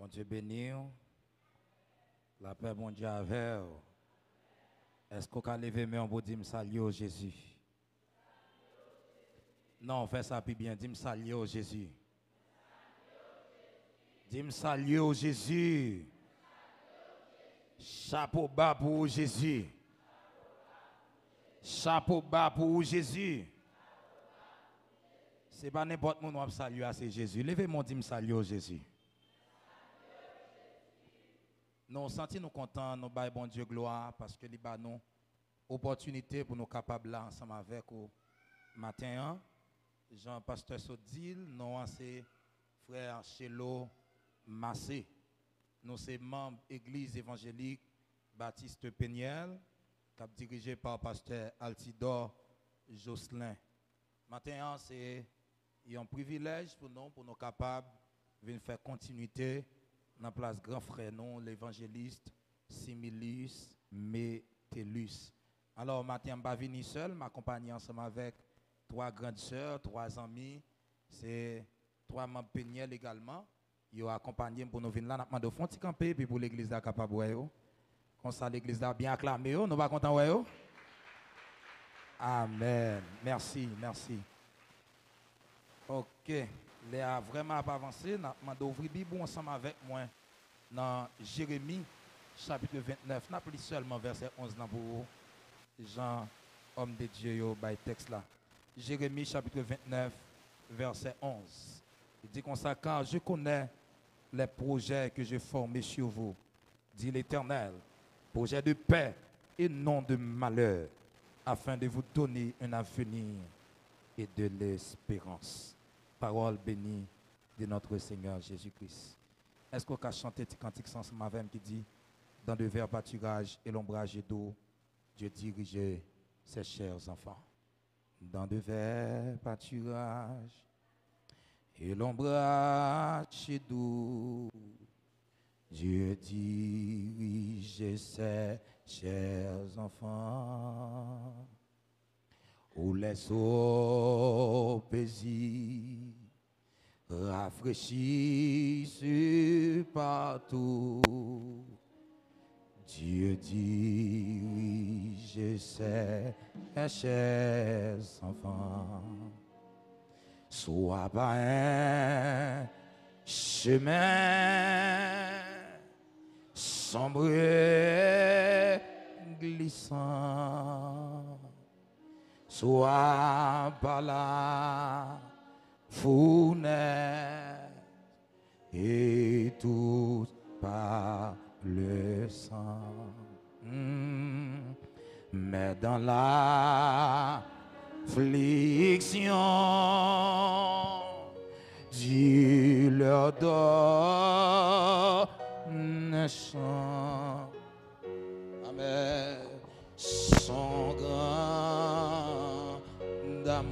Dieu béni. La paix, mon Dieu, avec vous. Est-ce qu'on peut lever mes mains pour dire salut au Jésus? Non, fais ça plus bien. Dis salut au Jésus. Dis salut au Jésus. Chapeau bas pour Jésus. Chapeau bas pour Jésus. C'est pas n'importe qui qui saluer à Jésus. Levez-moi, dis salut au Jésus. Nous sentons nous contents, nous baillons bon Dieu gloire parce que nous avons une opportunité pour nous capables là ensemble avec vous matin. Jean-Pasteur Sodil, nous c'est frère Chelo Massé. Nous sommes membres de l'église évangélique Baptiste Péniel, dirigée par pasteur Altidor Jocelyn. Matin, c'est un privilège pour nous capables de faire continuité dans la place grand frère, non, l'évangéliste Similus Metellus. Alors, matin, je ne vais pas venir seul, m'accompagner ensemble avec 3 grandes sœurs, 3 amis, c'est 3 membres péniels également. Ils ont accompagné pour nous venir là, nous avons fait un camper, puis pour l'église là, capable de voir. Comme ça, l'église là, bien acclamé, nous sommes contents de voir. Amen. Merci, merci. Ok. Les a vraiment pas avancé. Je vais ouvrir la Bible ensemble avec moi dans Jérémie, chapitre 29. Je n'ai seulement verset 11 pour vous. Jean, homme de Dieu, by texte là. Jérémie, chapitre 29, verset 11. Il dit comme ça, car je connais les projets que j'ai formés sur vous, dit l'Éternel, projets de paix et non de malheur, afin de vous donner un avenir et de l'espérance. Parole bénie de notre Seigneur Jésus-Christ. Est-ce qu'on peut chanter ce cantique sans ma qui dit, dans de verts pâturages et l'ombrage d'eau, Dieu dirigeait ses chers enfants. Dans de verts pâturages et l'ombrage d'eau, Dieu dirigeait ses chers enfants. Où les eaux paisibles rafraîchissent partout, Dieu dirige ses chers enfants. Soit par un chemin sombre et glissant, soit par la fenêtre et tout par le sang. Mais dans la affliction, Dieu leur donne un chant. Amen. Son grand d'amour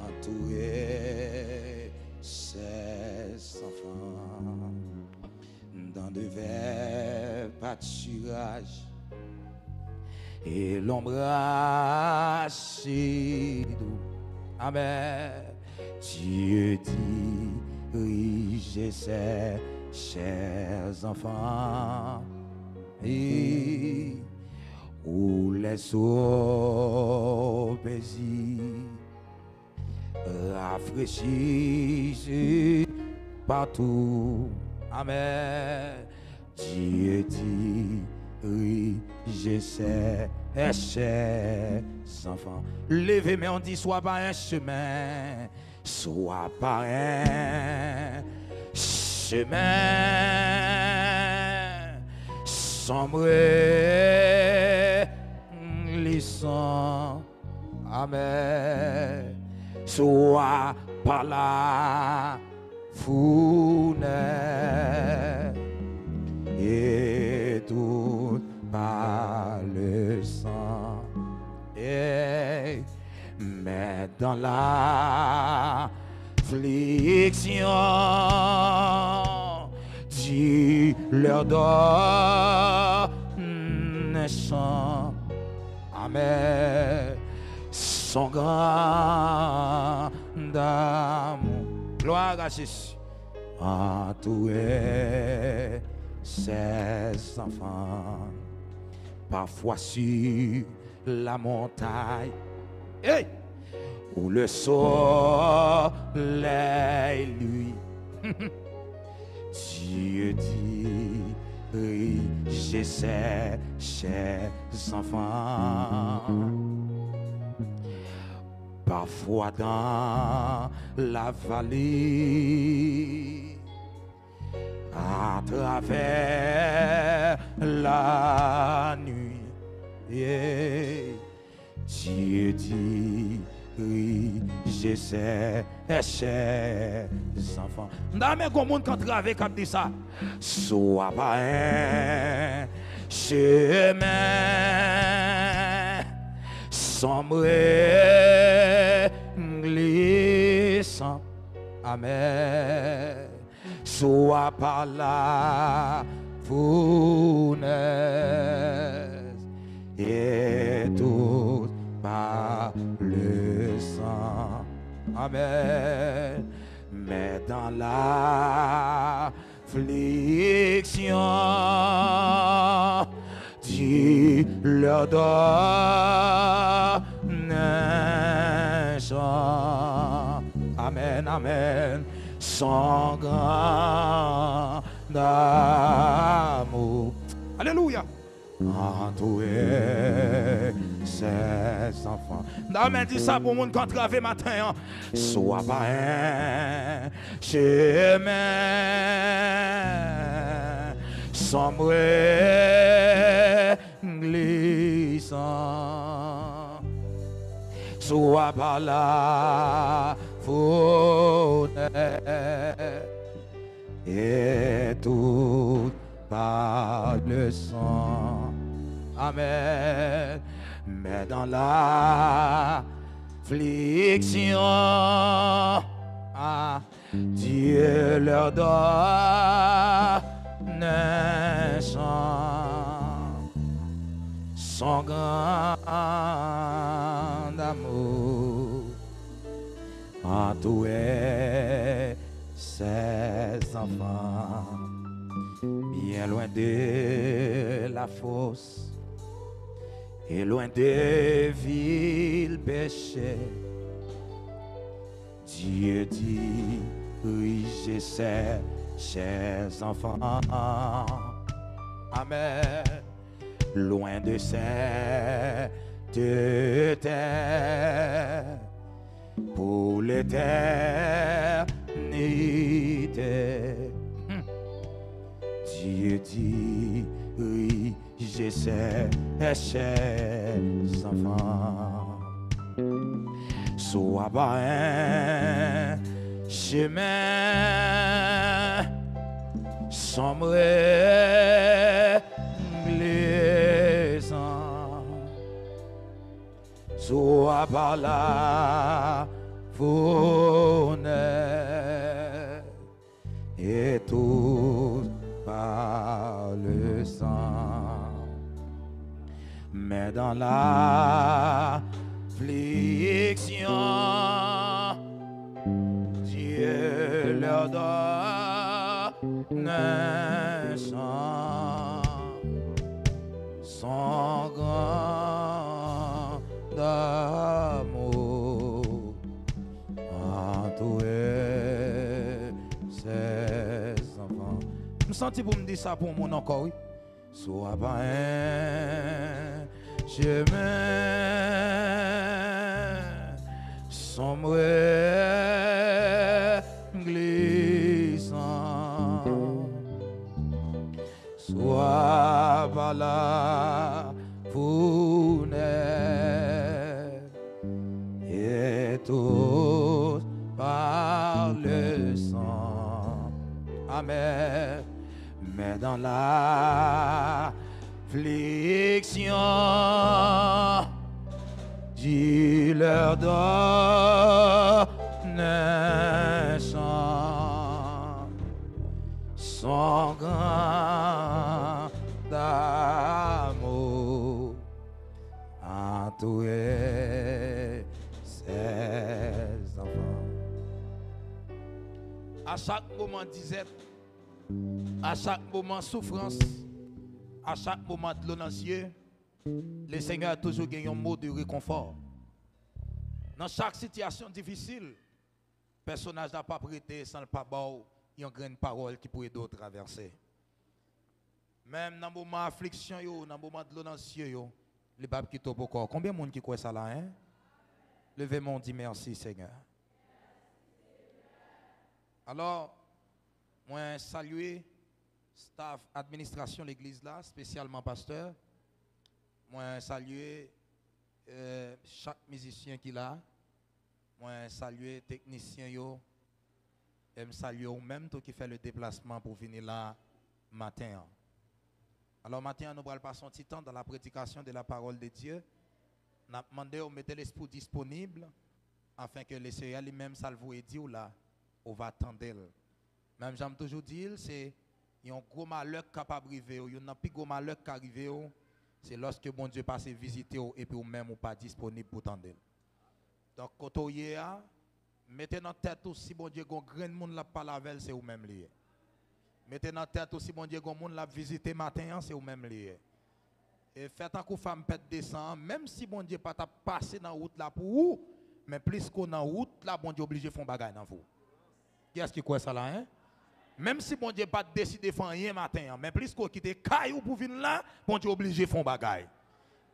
entourer ses enfants dans de verts pâturages et l'ombrage doux. Amen. Dieu dirige ses chers enfants et où les eaux paisibles rafraîchissent partout. Amen. Dieu dirige ses chers enfants. Levez, mais on dit soit par un chemin, soit par un chemin sombre et glissant. Amen. Soit par la fenêtre et tout par le sang. Et mais dans la affliction, Dieu leur donne un chant. Amen. Son grand d'amour. Gloire à Jésus. entourer ses enfants. Parfois sur la montagne, hey! Où le soleil lui, Dieu dirige ses enfants. Parfois dans la vallée, à travers la nuit, yeah. Dieu dirige ses enfants. Dans mes communes quand travaille comme dit ça, soit pas un chemin sombre glissant. Amen. Soit par la fournaise et tout par le sang. Amen. Mais dans l'affliction, Dieu leur donne un chant. Amen, amen. Son grand amour. Alléluia. Entourer ses enfants. Non, mais dis ça pour le monde qui travaille matin. Soit pas un chemin sombre glissant. Soit pas la fournaise et tout par le sang. Amen. Mais dans l'affliction, Dieu leur donne un chant. Son grand amour entourait ses enfants. Bien loin de la fosse et loin des villes péchées, Dieu dirige ses chers enfants. Amen. Loin de cette terre pour l'éternité. Dieu dirige ses chers enfants. Soit pas un chemin sombre glissant, soit par la fournaise et tout par le sang. Mais dans l'affliction, Dieu leur donne un chant. Son grand amour entourait ses enfants. Je me sens pour me dire ça pour mon encore, oui. Soit pas un chemin sombre glissant, soit par la fournaise et tout par le sang. Amen. Mais dans l'affliction, Dieu leur donne un chant. Son grand amour entourait ses enfants. À chaque moment disette, à chaque moment souffrance, à chaque moment de l'eau dans les yeux, le Seigneur a toujours gagné un mot de réconfort. Dans chaque situation difficile, le personnage n'a pas prêté sans le pas il y a une grande parole qui pourrait d'autres traverser. Même dans le moment d'affliction, dans le moment de l'eau dans les yeux, les babes qui tombent au corps. Combien de monde qui croit ça là, hein? Levez-moi, dit merci Seigneur. Alors, moi saluer staff administration de l'église là, spécialement pasteur. Moi saluer chaque musicien qui là. Moi saluer technicien yo. Et me saluer ou même tout qui fait le déplacement pour venir là matin. Alors matin nous allons passer un petit temps dans la prédication de la parole de Dieu. Nous avons demandé de mettre l'esprit disponible afin que le Seigneur lui-même ça vous dit ou là, on va attendre. Même j'aime toujours dire, c'est un gros malheur capable d'arriver, il y a un plus gros malheur qui arrive, c'est lorsque bon Dieu passe visiter et puis ou même ou pas disponible pour attendre. Donc quand on y est, mettez dans la tête aussi bon Dieu gon grand monde la parler avec c'est ou même lié. Mettez dans la tête aussi bon Dieu gon monde la visiter matin c'est ou même lié. Et faites un coup femme pète descend même si bon Dieu pas passer dans route là pour vous, mais plus qu'on en route là bon Dieu obligé font bagaille dans vous. Qui est-ce qui croit ça là hein? Même si bon Dieu pas décidé de faire rien matin, mais plus qu'on quitte caillou pour venir là, bon Dieu obligé font bagaille.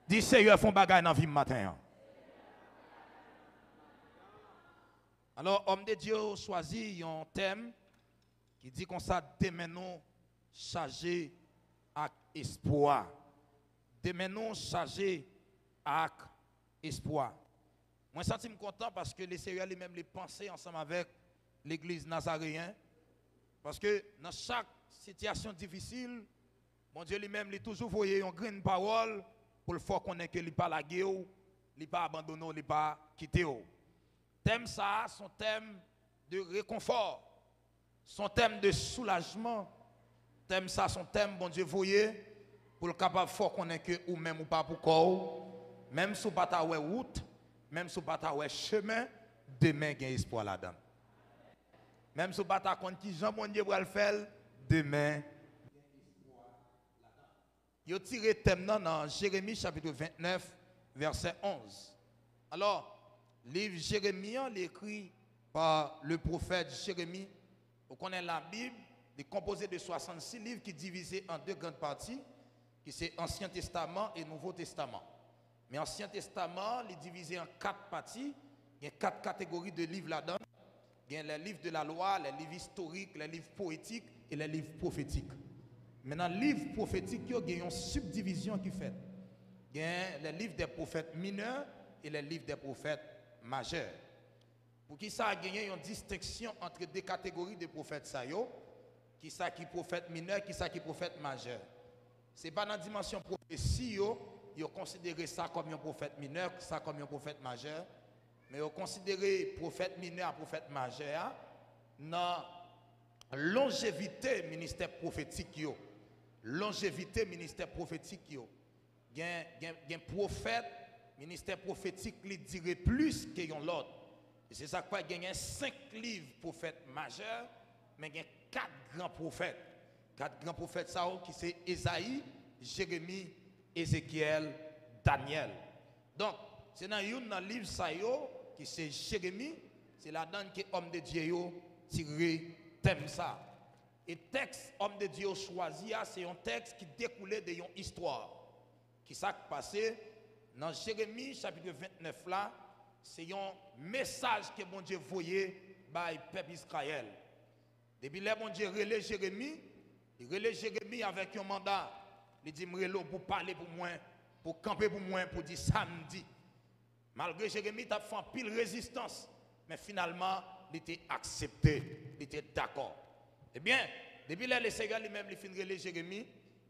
Dis Seigneur font bagaille dans vie matin. Alors homme de Dieu choisit un thème qui dit qu'on ça demain nous chargé avec espoir. Demain nous chargé avec espoir. Moi je suis content parce que le Seigneur lui-même les pensé ensemble avec l'église nazaréenne. Parce que dans chaque situation difficile, mon Dieu lui-même lui toujours voyé une grande parole pour le faire connaître que il pas lagué ou, il pas abandonné, il pas quitté. Thème ça, son thème de réconfort, son thème de soulagement, thème ça, son thème bon Dieu voyé pour le capable faire connaître que ou même ou pas pour quoi, même si pas ta route, même si pas ta chemin, demain il y a espoir là-dedans. Même si vous ne pas compte qui Jean bon Dieu va le faire, demain, il y a tiré thème dans Jérémie chapitre 29, verset 11. Alors, le livre Jérémie, écrit par le prophète Jérémie. Vous connaissez la Bible, il est composé de 66 livres qui sont divisés en deux grandes parties, qui sont Ancien Testament et Nouveau Testament. Mais Ancien Testament, il est divisé en 4 parties, il y a 4 catégories de livres là-dedans. Il y a les livres de la loi, les livres historiques, les livres poétiques et les livres prophétiques. Maintenant, les livres prophétiques, il y a une subdivision qui fait. Il y a les livres des prophètes mineurs et les livres des prophètes majeurs. Pour qui ça a gagné une distinction entre deux catégories de prophètes qui ça qui prophète mineur, qui ça qui prophète majeur. Ce n'est pas dans la dimension prophétie, ils ont considéré ça comme un prophète mineur, ça comme un prophète majeur. Mais on considère prophète mineur et prophète majeur dans longévité ministère prophétique yo. Longévité ministère prophétique yo. Gen prophète ministère prophétique li dirait plus que yon l'autre. Et c'est ça quoi il y a 5 livres prophètes majeurs mais il y a 4 grands prophètes. 4 grands prophètes ça qui c'est Ésaïe, Jérémie, Ézéchiel, Daniel. Donc c'est dans un livre ça qui c'est Jérémie, c'est là-dedans que homme de Dieu tiré thème ça. Et texte homme de Dieu choisi c'est un texte qui découlait de une histoire. Qui s'est passé dans Jérémie chapitre 29 là, c'est un message que bon Dieu voyait par le peuple Israël. Depuis là bon Dieu relève Jérémie, il relève Jérémie avec un mandat, il dit pour parler pour moi, pour camper pour moi pour dire samedi. Malgré Jérémie a fait pile résistance, mais finalement, il était accepté, il était d'accord. Eh bien, depuis là, le Seigneur lui-même, il finit de Jérémie,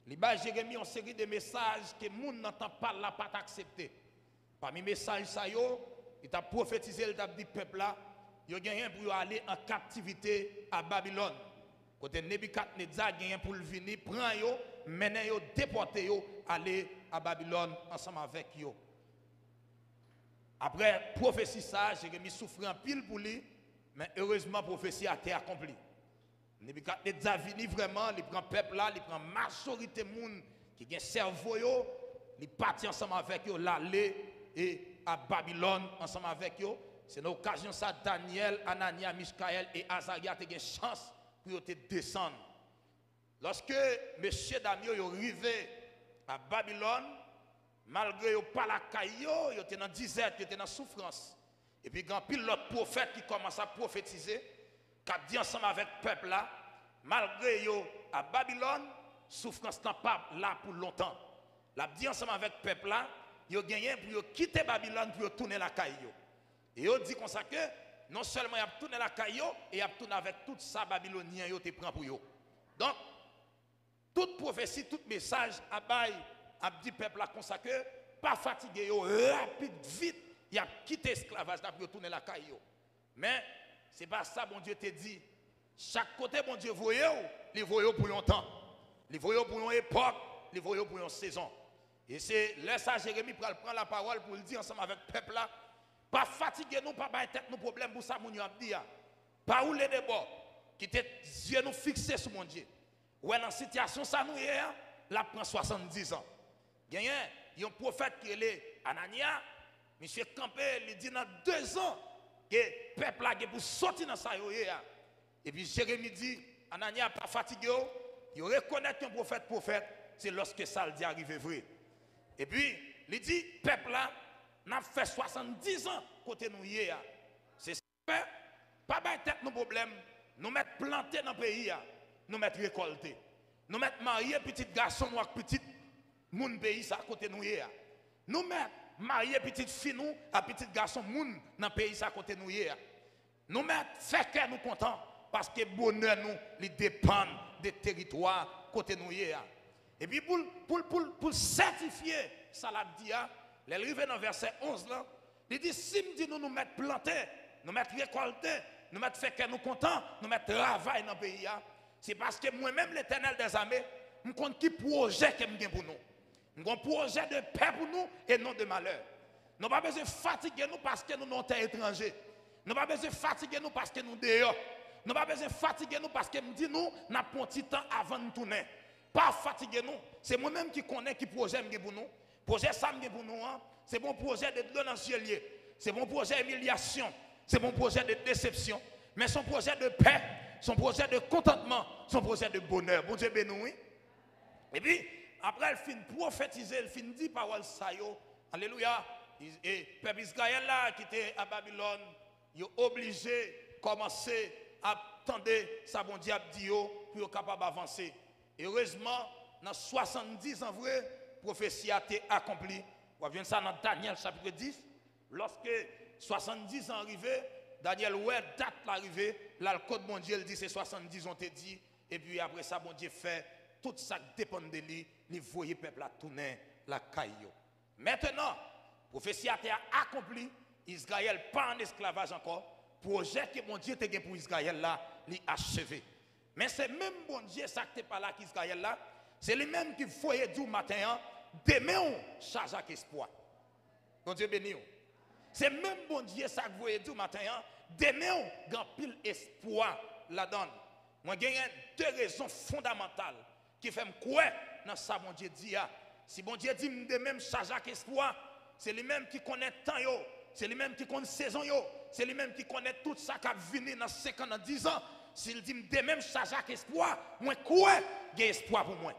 il bat Jérémie en série de messages que le monde n'entend pas là, pas accepté. Parmi les messages, il a prophétisé, il a dit peuple là, il a gagné pour aller en captivité à Babylone. Côté Nebuchadnezzar a gagné pour venir, prendre yo, mener yo, déporter yo, aller à Babylone ensemble avec yo. Après prophétie ça, Jérémie souffrait en pile pour lui, mais heureusement prophétie a été accomplie. Nebukadnezar vini vraiment, il prend peuple là, il prend majorité moun qui gen cerveau yo, il parti ensemble avec yo l'aller et à Babylone ensemble avec yo. C'est une occasion ça Daniel, Anania, Michaël et Azaria te gen chance pour te descendre. Lorsque monsieur Daniel yo arrivé à Babylone, malgré yo pas la caillou, yo était dans désert, yo était dans souffrance. Et puis grand pile l'autre prophète qui commence à prophétiser, qui a dit ensemble avec le peuple là, malgré yo à Babylone, souffrance n'est pas là pour longtemps. L'a dit ensemble avec le peuple là, yo gagné pour yo quitter Babylone pour yo tourner la caillou. Et yo dit comme ça que non seulement y a tourné la caillou et y a tourné avec tout ça babylonien yo te prend pour yo. Donc toute prophétie, tout message a dit peuple là comme ça que pas fatigué yo rapide vite, y a quitté l'esclavage là pour tourner la caillou. Mais c'est pas ça bon Dieu te dit. Chaque côté bon Dieu voyez, il voyait pour longtemps. Il voyait pour une époque, il voyait pour une saison. Et c'est là ça Jérémie prend la parole pour le dire ensemble avec le peuple là. Pas fatiguer nous, pas bailler tête nos problèmes pour ça, mon Dieu a dit. Pas rouler des bords, qui te yeux nous fixés sur mon Dieu. Ouais, dans la situation, ça nous est, là, prend 70 ans. Il y a un prophète qui est Anania, monsieur Campé, il dit dans 2 ans, que le peuple a pour sortir dans ça. Et puis Jérémie dit, Anania pas fatigué, il reconnaît qu'un prophète, c'est lorsque ça le dit arrivé vrai. Et puis, il dit, peuple là, n'a fait 70 ans côté nous hier. C'est ça, pas de tête nos problèmes, nous mettre plantés dans le pays, nous mettre récoltés. Nous mettre mariés petit garçon ou petit moun pays ça côté nous hier. Nous mettre mariés petite fille nous à petit garçon moun dans le pays ça côté nous hier. Nous mettre fait que nous contents parce que bonheur nous il dépend des territoires côté nous hier. Et puis pour certifier ça l'a dit les arrivé dans verset 11 là, il dit si me dit nous mettre plantés, nous mettre récoltés, nous mettre fait que nous contents, nous mettre travail dans le pays, c'est parce que moi-même l'Éternel des armées, je compte qui projet que me pour nous. Nous avons un projet de paix pour nous et non de malheur. Nous n'avons pas besoin de fatiguer nous parce que nous sommes étrangers. Nous n'avons pas besoin de fatiguer nous parce que nous sommes dehors. Nous n'avons pas besoin de fatiguer nous parce que nous dit nous n'a pas un petit temps avant de tourner. Pas fatiguer nous, c'est moi-même qui connais qui projet me pour nous. Projet ça pour nous, c'est mon projet de donner c'est mon projet d'humiliation, c'est mon projet de déception, mais son projet de paix, son projet de contentement, son projet de bonheur. Bon Dieu béni. Et puis, après, elle finit prophétiser, elle finit dire parole ça yo. Alléluia. Et peuple Israël là, qui était à Babylone, il est obligé de commencer à attendre ça, bon Dieu dit pour être capable d'avancer. Heureusement, dans 70 ans vrai, prophétie a été accomplie. Vous voyez ça dans Daniel chapitre 10. Lorsque 70 ans arrivés, Daniel ouais date l'arrivée, là le code mon Dieu dit c'est 70 ont été dit et puis après ça bon Dieu fait tout ça dépend de lui, il voyait peuple à tourner la caillou. Maintenant, prophétie a été accomplie, Israël pas en esclavage encore. Projet que mon Dieu t'a pour Israël là, il achevé. Mais c'est même bon Dieu ça qui pas là qu'Israël là, c'est lui même qui voyait du matin, demain on charge avec espoir. Bon Dieu béni. C'est même bon Dieu ça que vous voyez du matin, demain on grand pile espoir là-dedans. Moi j'ai 2 raisons fondamentales qui fait me croire dans ça bon Dieu dit. Si bon Dieu dit de même charge avec espoir, c'est lui même qui connaît temps yo, c'est lui même qui connaît saison yo, c'est lui même qui connaît tout ça qui a venu dans 5 ans, dans 10 ans. S'il dit de même charge avec espoir, moi crois j'ai espoir pour moi.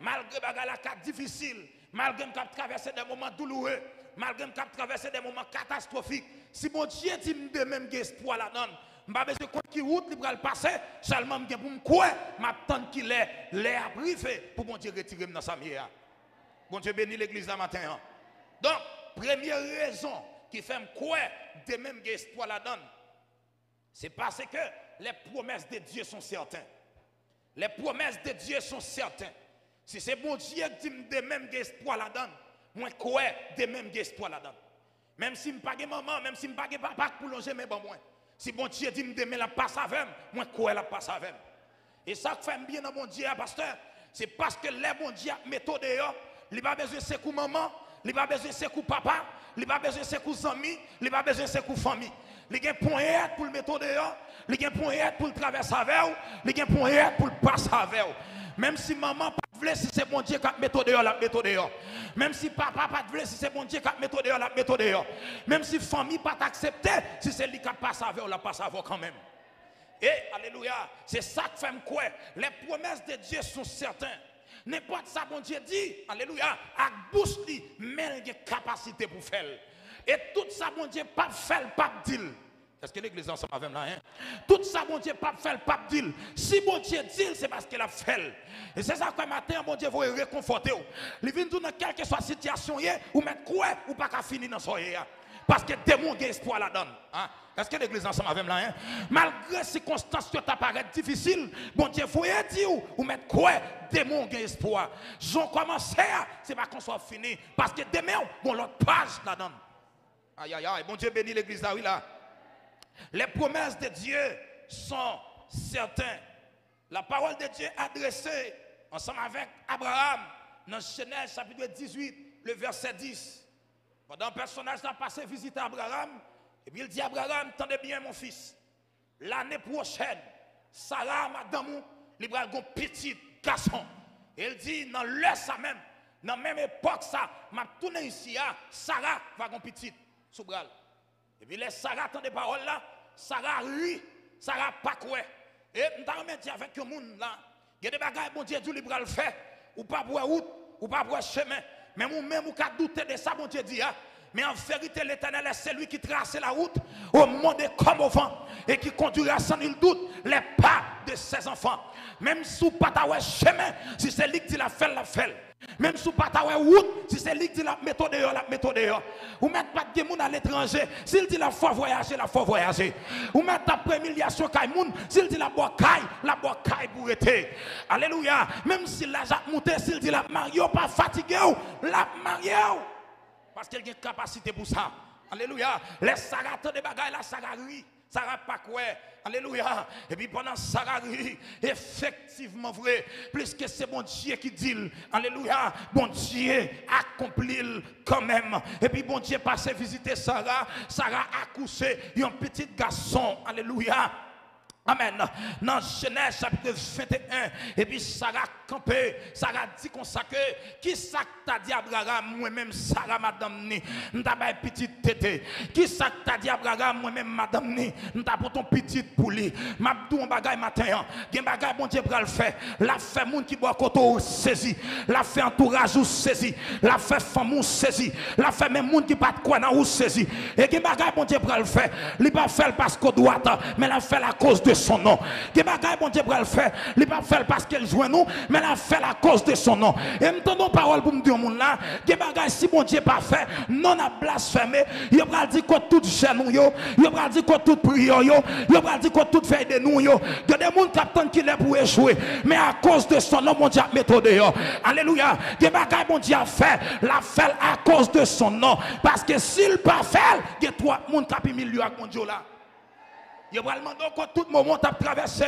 Malgré bagala cas difficile, malgré que traverser des moments douloureux, malgré que traverser des moments catastrophiques, si mon Dieu dit de même j'ai espoir là-dedans, je n'ai pas besoin de qui route libre le passer, seulement pour me croire, m'attendre qu'il est l'air privé pour mon Dieu retirer dans sa mienne. Bon Dieu bénit l'église là matin. Donc, première raison qui fait me croire de même j'ai espoir là-dedans, c'est parce que les promesses de Dieu sont certaines. Les promesses de Dieu sont certaines. Si c'est bon Dieu qui dit de même espoir là-dedans, moi crois de même espoir là-dedans. Même si je n'ai pas de maman, même si je n'ai pas de papa pour longer mes bon moi. Si bon Dieu dit de la passe avec moi crois la passe avec. Et ça qui fait bien dans mon Dieu pasteur, c'est parce que les bon Dieu méthode dehors, il pas besoin de secou maman, il pas besoin de secou papa, il pas besoin de secou amis, il pas besoin de secou famille. il y a un point pour le mettre dehors, il y a un point pour le traverser avec vous, il y a un point pour le passer avec vous. Même si maman pas voulait, si c'est bon Dieu qui met dehors, la met dehors. Même si papa pas voulait, si c'est bon Dieu qui met dehors, la met dehors. Même si famille pas accepté, si c'est lui qui passe avec vous, la passe avec vous quand même. Et alléluia, c'est ça que fait quoi. Les promesses de Dieu sont certaines. N'importe ça bon Dieu dit, alléluia, avec bouche li, mais il y a capacité pour faire. Et tout ça bon Dieu pas faire, pas dire. Est-ce que l'église ensemble avec là, hein? Tout ça, bon Dieu, pas faire, pas dire. Si bon Dieu dit, c'est parce qu'il a fait. Et c'est ça que matin, bon Dieu, vous réconforter. Il vient dans quelle que soit la situation, ou mettre quoi, ou pas qu'à finir dans soirée. Parce que démon a espoir là-dedans. Hein? Est-ce que l'église ensemble avec là, hein? Malgré les circonstances qui t'apparaissent difficiles, bon Dieu, vous dire, ou mettre quoi, démon a espoir. J'en commence, c'est pas qu'on soit fini. Parce que demain, bon, l'autre page là-dedans. Aïe, aïe, aïe, bon Dieu bénit l'église là, oui, là. Les promesses de Dieu sont certaines. La parole de Dieu adressée ensemble avec Abraham dans Genèse chapitre 18, le verset 10. Pendant un personnage a passé visiter Abraham, et puis il dit Abraham, tendez bien mon fils, l'année prochaine, Sarah, madame, il va avoir un petit garçon. Et il dit, dans l'heure ça même, dans la même époque ça, m'a tourné ici, Sarah va avoir un petit sous bras. Et puis les Sarah entend des paroles là, Sarah rit, Sarah pas quoi. Et nous avons dit avec le monde là, il y a des bagages bon Dieu dit il va le faire, ou pas pour route, ou pas pour chemin. Mais nous-mêmes, nous avons douté de ça, bon Dieu dit. Mais en vérité, l'Éternel est celui qui trace la route au monde comme au vent et qui conduira sans nul doute les pas de ses enfants. Même sous pataoué chemin, si c'est lui qui l'a fait, l'a fait. Même sous pataoué route, si c'est lui qui l'a méthode dehors, la méthode dehors. Ou mettre pas de monde à l'étranger, s'il dit la foi voyager, la foi voyager. Ou mettre ta prémiliation caille moun, s'il dit la bois caille pour être. Alléluia. Même si l'argent monté, s'il dit la mario pas fatigué, la mario. Parce qu'il y a une capacité pour ça. Alléluia. Les Sarah de bagaille, la Sarah rit. Sarah pas quoi. Alléluia. Et puis pendant Sarah rit, effectivement vrai, plus que c'est bon Dieu qui dit. Alléluia. Bon Dieu accomplit quand même. Et puis bon Dieu passe visiter Sarah. Sarah a couché un petit garçon. Alléluia. Amen. Dans Genèse chapitre 21, et puis Sarah campé, Sarah dit qu'on ça que, qui ça t'a dit Abraham, moi-même Sarah madame ni, n't'a pas petite tété. Qui ça t'a dit Abraham, moi-même madame ni, n't'a pas ton petite pouli. M'abdou un bagay matin, gen bagay bon Dieu pral faire. La fait moun qui boit koto saisi, la fait entourage ou saisi, la fait femme ou saisi, la fait même moun qui pas de quoi dans ou saisi. Et gen bagay bon Dieu pral faire. Li pas faire parce qu'on doit, mais la fait à cause de son nom. Des bagailles bon Dieu pour le faire, il pas faire parce qu'elle joue nous, mais la fait à cause de son nom. Et me donne parole pour me dire monde là, des bagailles si bon Dieu pas fait, non a blasphémé, il va dire que tout genou yo, il va dire que tout prière yo, il va dire que tout fait de nous yo. Il y a des monde qui attendent qu'il est pour échouer, mais à cause de son nom mon Dieu méthode dehors. Alléluia. Des bagailles bon Dieu a fait, la fait à cause de son nom, parce que s'il pas fait, il y a trois monde qui milieu avec mon Dieu là. Il va demander que tout le moment t'a traversé,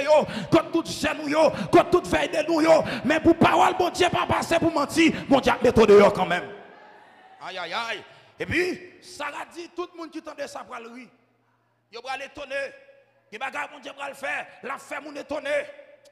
que tout genou, que tout veille de nous, mais pour parole, bon Dieu, pas passer pour mentir, bon Dieu, méthode dehors quand même. Aïe, aïe, aïe. Et puis, Sarah dit, tout le monde qui tendait ça pour lui, il va l'étonner. Il va bon Dieu pour le faire, la fait mon étonner.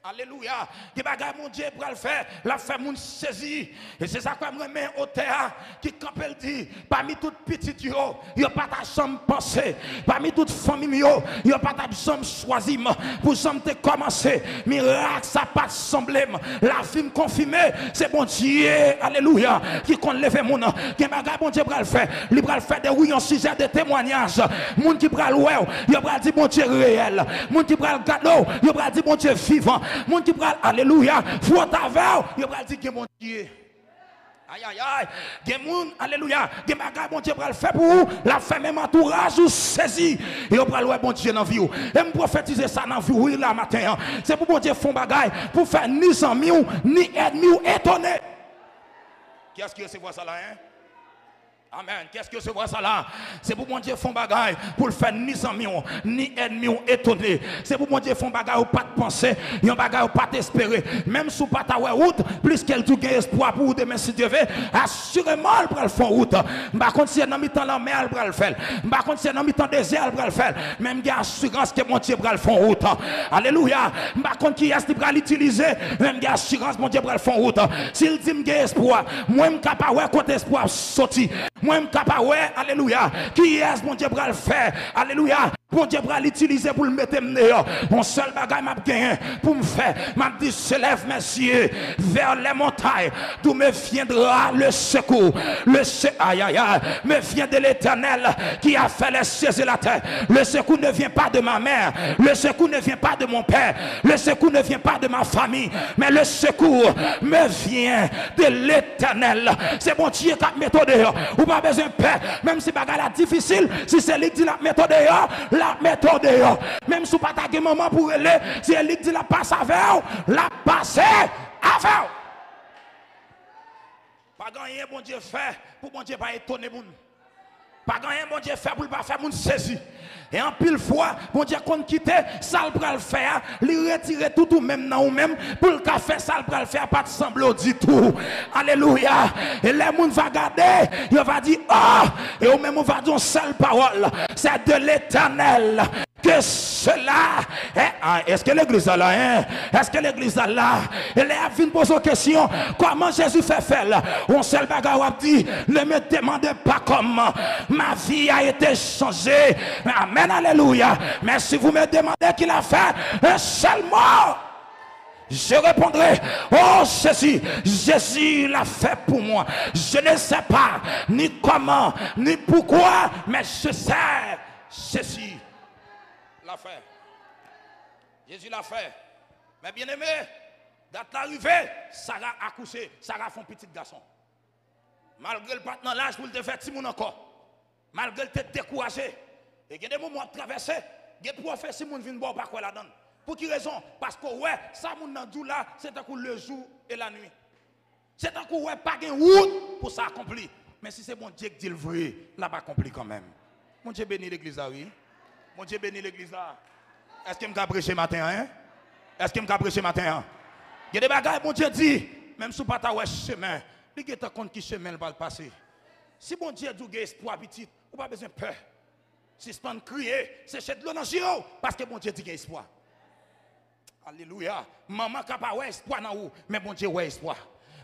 Alléluia. Qui bagaille mon Dieu pour le faire, la fait mon saisi. Et c'est ça que je remets au théâtre qui quand elle dit, parmi toutes petites yo, il n'y a pas ta chambre pensée. Parmi toutes familles yo, il n'y a pas ta chambre choisie. Pour chambre te commencer, miracle ça pas semblé. La vie me confirmée, c'est bon Dieu. Alléluia. Qui compte lever mon nom. Qui bagaille mon Dieu pour le faire. Il va le faire des oui en sujet de témoignage. Moun qui prend le il va dire bon Dieu réel. Moun qui prend le cadeau, il va dire bon Dieu vivant. Mon qui parle, alléluia, faut t'avoir, il va dire que mon Dieu. Aïe, aïe, aïe, gen moun, alléluia, gen bagay bon Dieu pral faire pour vous, la fait même entourage ou saisi, et on pral ouais bon Dieu dans vie ou. Et me prophétiser ça dans vie oui là matin. C'est pour bon Dieu font bagay, pour faire ni amis ni ennemis ou étonné. Qui est-ce qui recevoir ça là, hein? Amen. Qu'est-ce que c'est ça là? C'est pour mon Dieu font bagaille pour le faire ni amis ni ennemis étonnés. C'est pour mon Dieu font bagaille ou pas de penser, yon bagaille ou pas d'espérer. Même sous pas ta route, plus qu'elle tout gagne espoir pour demain si Dieu veut, assurément elle va le faire route. Par contre si dans mi-temps la mer elle va le faire. Par contre si dans mi-temps désert elle va le faire. Même gagne assurance que mon Dieu va le faire route. Alléluia. Par contre qui est-ce qui va l'utiliser? Même gagne assurance mon Dieu va le faire route. S'il dit me gagne espoir, moi me capable côté espoir sorti. Moi, je suis capable, alléluia. Qui est-ce mon Dieu pour le faire? Alléluia. Mon Dieu pour l'utiliser pour le mettre dehors. Mon seul bagage m'a gagné pour me faire. M'a dit, se lève mes yeux vers les montagnes. D'où me viendra le secours. Aïe, aïe, aïe. Me vient de l'Éternel qui a fait les cieux et la terre. Le secours ne vient pas de ma mère. Le secours ne vient pas de mon père. Le secours ne vient pas de ma famille. Mais le secours me vient de l'Éternel. C'est mon Dieu qui a méthode dehors. Ou pas besoin de peur. Même si bagage est difficile, si c'est lui qui dit la méthode dehors, la méthode dehors. Même si pas ta maman pour aller, si elle dit la passe avec, la passe avec. Pas gagner bon Dieu fait pour bon Dieu pas étonner moun. Pas gagner bon Dieu fait pour pas faire moun saisi. Et en pile fois, bon Dieu qu'on quitte, ça le pral faire, lui retirer tout ou même non ou même pour le faire ça le pral faire pas de semblant du tout. Alléluia. Et les moun va garder, il va dire ah, et au même on va dire une seule parole, c'est de l'Éternel. Que cela est-ce que l'église est là hein? Est-ce que l'église est là? Elle a vu poser une question, comment Jésus fait faire? On seul bagarre a dit, ne me demandez pas comment ma vie a été changée. Amen, alléluia. Mais si vous me demandez qu'il a fait un seul mot, je répondrai, oh Jésus l'a fait pour moi. Je ne sais pas ni comment, ni pourquoi, mais je sais, Jésus l'a fait. Jésus l'a fait. Mais bien aimé, date l'arrivée, Sarah a couché, Sarah fait un petit garçon. Malgré le partenaire l'âge pour le faire petit monde encore. Malgré le tête découragé. Et il y a des moments de traverser, il y a des professeurs si moun vient boire pas quoi là-dedans. Pour qui raison? Parce que ouais, ça moun nan dou là, c'est un coup le jour et la nuit. C'est un coup ouais pas de route pour ça accomplir. Mais si c'est mon Dieu qui dit le vrai, là pas accompli quand même. Mon Dieu bénit l'église là, oui. Mon Dieu bénit l'église là. Est-ce que je prêcher matin hein? Est-ce que je prêcher matin hein? Il y a des bagages mon Dieu dit, même si pas ta ouais chemin, il y a des compte qui chemin va le passer. Si mon Dieu dit espoir petit, ou pas besoin de peur. Si c'est pas crier, c'est chez de l'eau dans le parce que mon Dieu dit qu'il y a espoir. Alléluia. Maman n'a pas espoir dans vous, mais mon Dieu a espoir.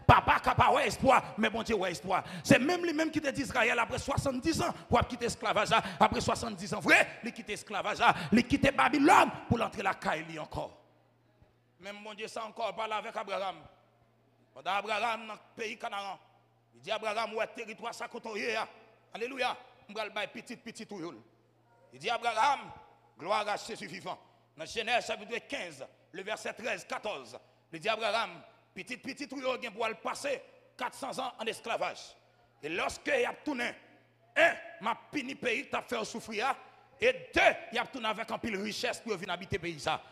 Papa n'a pas espoir, mais bon Dieu a espoir. C'est même lui-même qui te dit Israël après 70 ans pour quitter l'esclavage. Après 70 ans, vrai, il quitte l'esclavage, il quitte Babylone pour entrer la Kaili encore. Même mon Dieu, ça encore parle avec Abraham. Pendant Abraham dans le pays Canaan, il dit Abraham, où est le territoire ça côtoyer. Alléluia. On va le petit tout. Il dit Abraham, gloire à Jésus vivant. Dans Genèse chapitre 15, le verset 13-14, il dit Abraham, petit tout yo gen pour le passer 400 ans en esclavage. Et lorsque il a tourné, m'a puni pays t'a fait souffrir et deux, il a tourné avec un pile richesse pour venir habiter pays ça.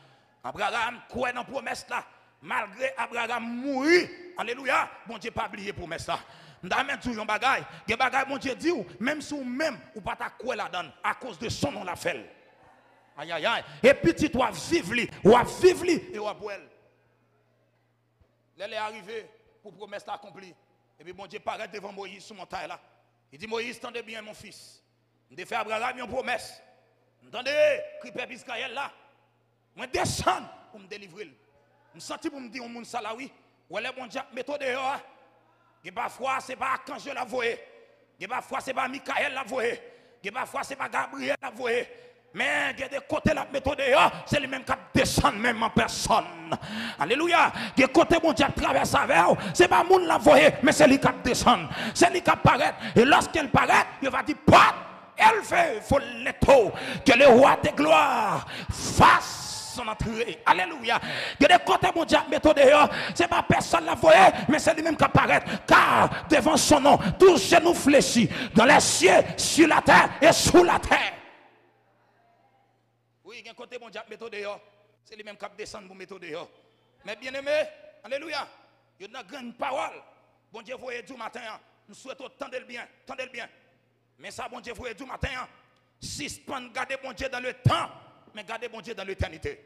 Abraham croit dans promesse là, malgré Abraham mourir. Alléluia, bon Dieu pas oublié promesse là. M'dame tout yon bagay, gen bagay mon Dieu dit ou même si ou même ou pas ta croire là-dedans à cause de son nom la fait. Aïe aïe aïe. Et petit toi vivre li, ou vivre li et ou pour elle. Elle est arrivée pour promesse accomplie. Et puis bon Dieu paraît devant Moïse sur montagne là. Il dit Moïse, tendez bien mon fils. Je fait Abraham une promesse. Entendez, cripe Israël là. Je descends pour me délivrer. Je sens pour me dire au monde ça là oui. Ou elle est bon Dieu méthode dehors. Et parfois c'est pas quand je la voyais. Et parfois c'est pas Michael la voyait. Et parfois c'est pas Gabriel la voyait. Mais il y a des côtés la méthode, c'est lui-même qui descend même en personne. Alléluia. Il y a des côtés mon Dieu traverse avec vous. Ce n'est pas moun la voyer, mais c'est lui qui descend. C'est lui qui apparaît. Et lorsqu'elle paraît, il va dire, pas, elle fait, faut l'étau. Que le roi de gloire fasse son entrée. Alléluia. Il y a des côtés mon Dieu méthode, ce n'est pas personne la voyer, mais c'est lui-même qui apparaît. Car devant son nom, tous genoux fléchis dans les cieux, sur la terre et sous la terre. Oui, il y a un côté bon Dieu méthode dehors. C'est lui-même qui descend pour méthode dehors. Mais bien aimé, alléluia. Il y a une grande parole. Bon Dieu, voyez du matin. Nous souhaitons tendre le bien. Tendez le bien. Mais ça, bon Dieu, vous tout matin, suspend, gardez bon Dieu dans le temps, mais gardez bon Dieu dans l'éternité.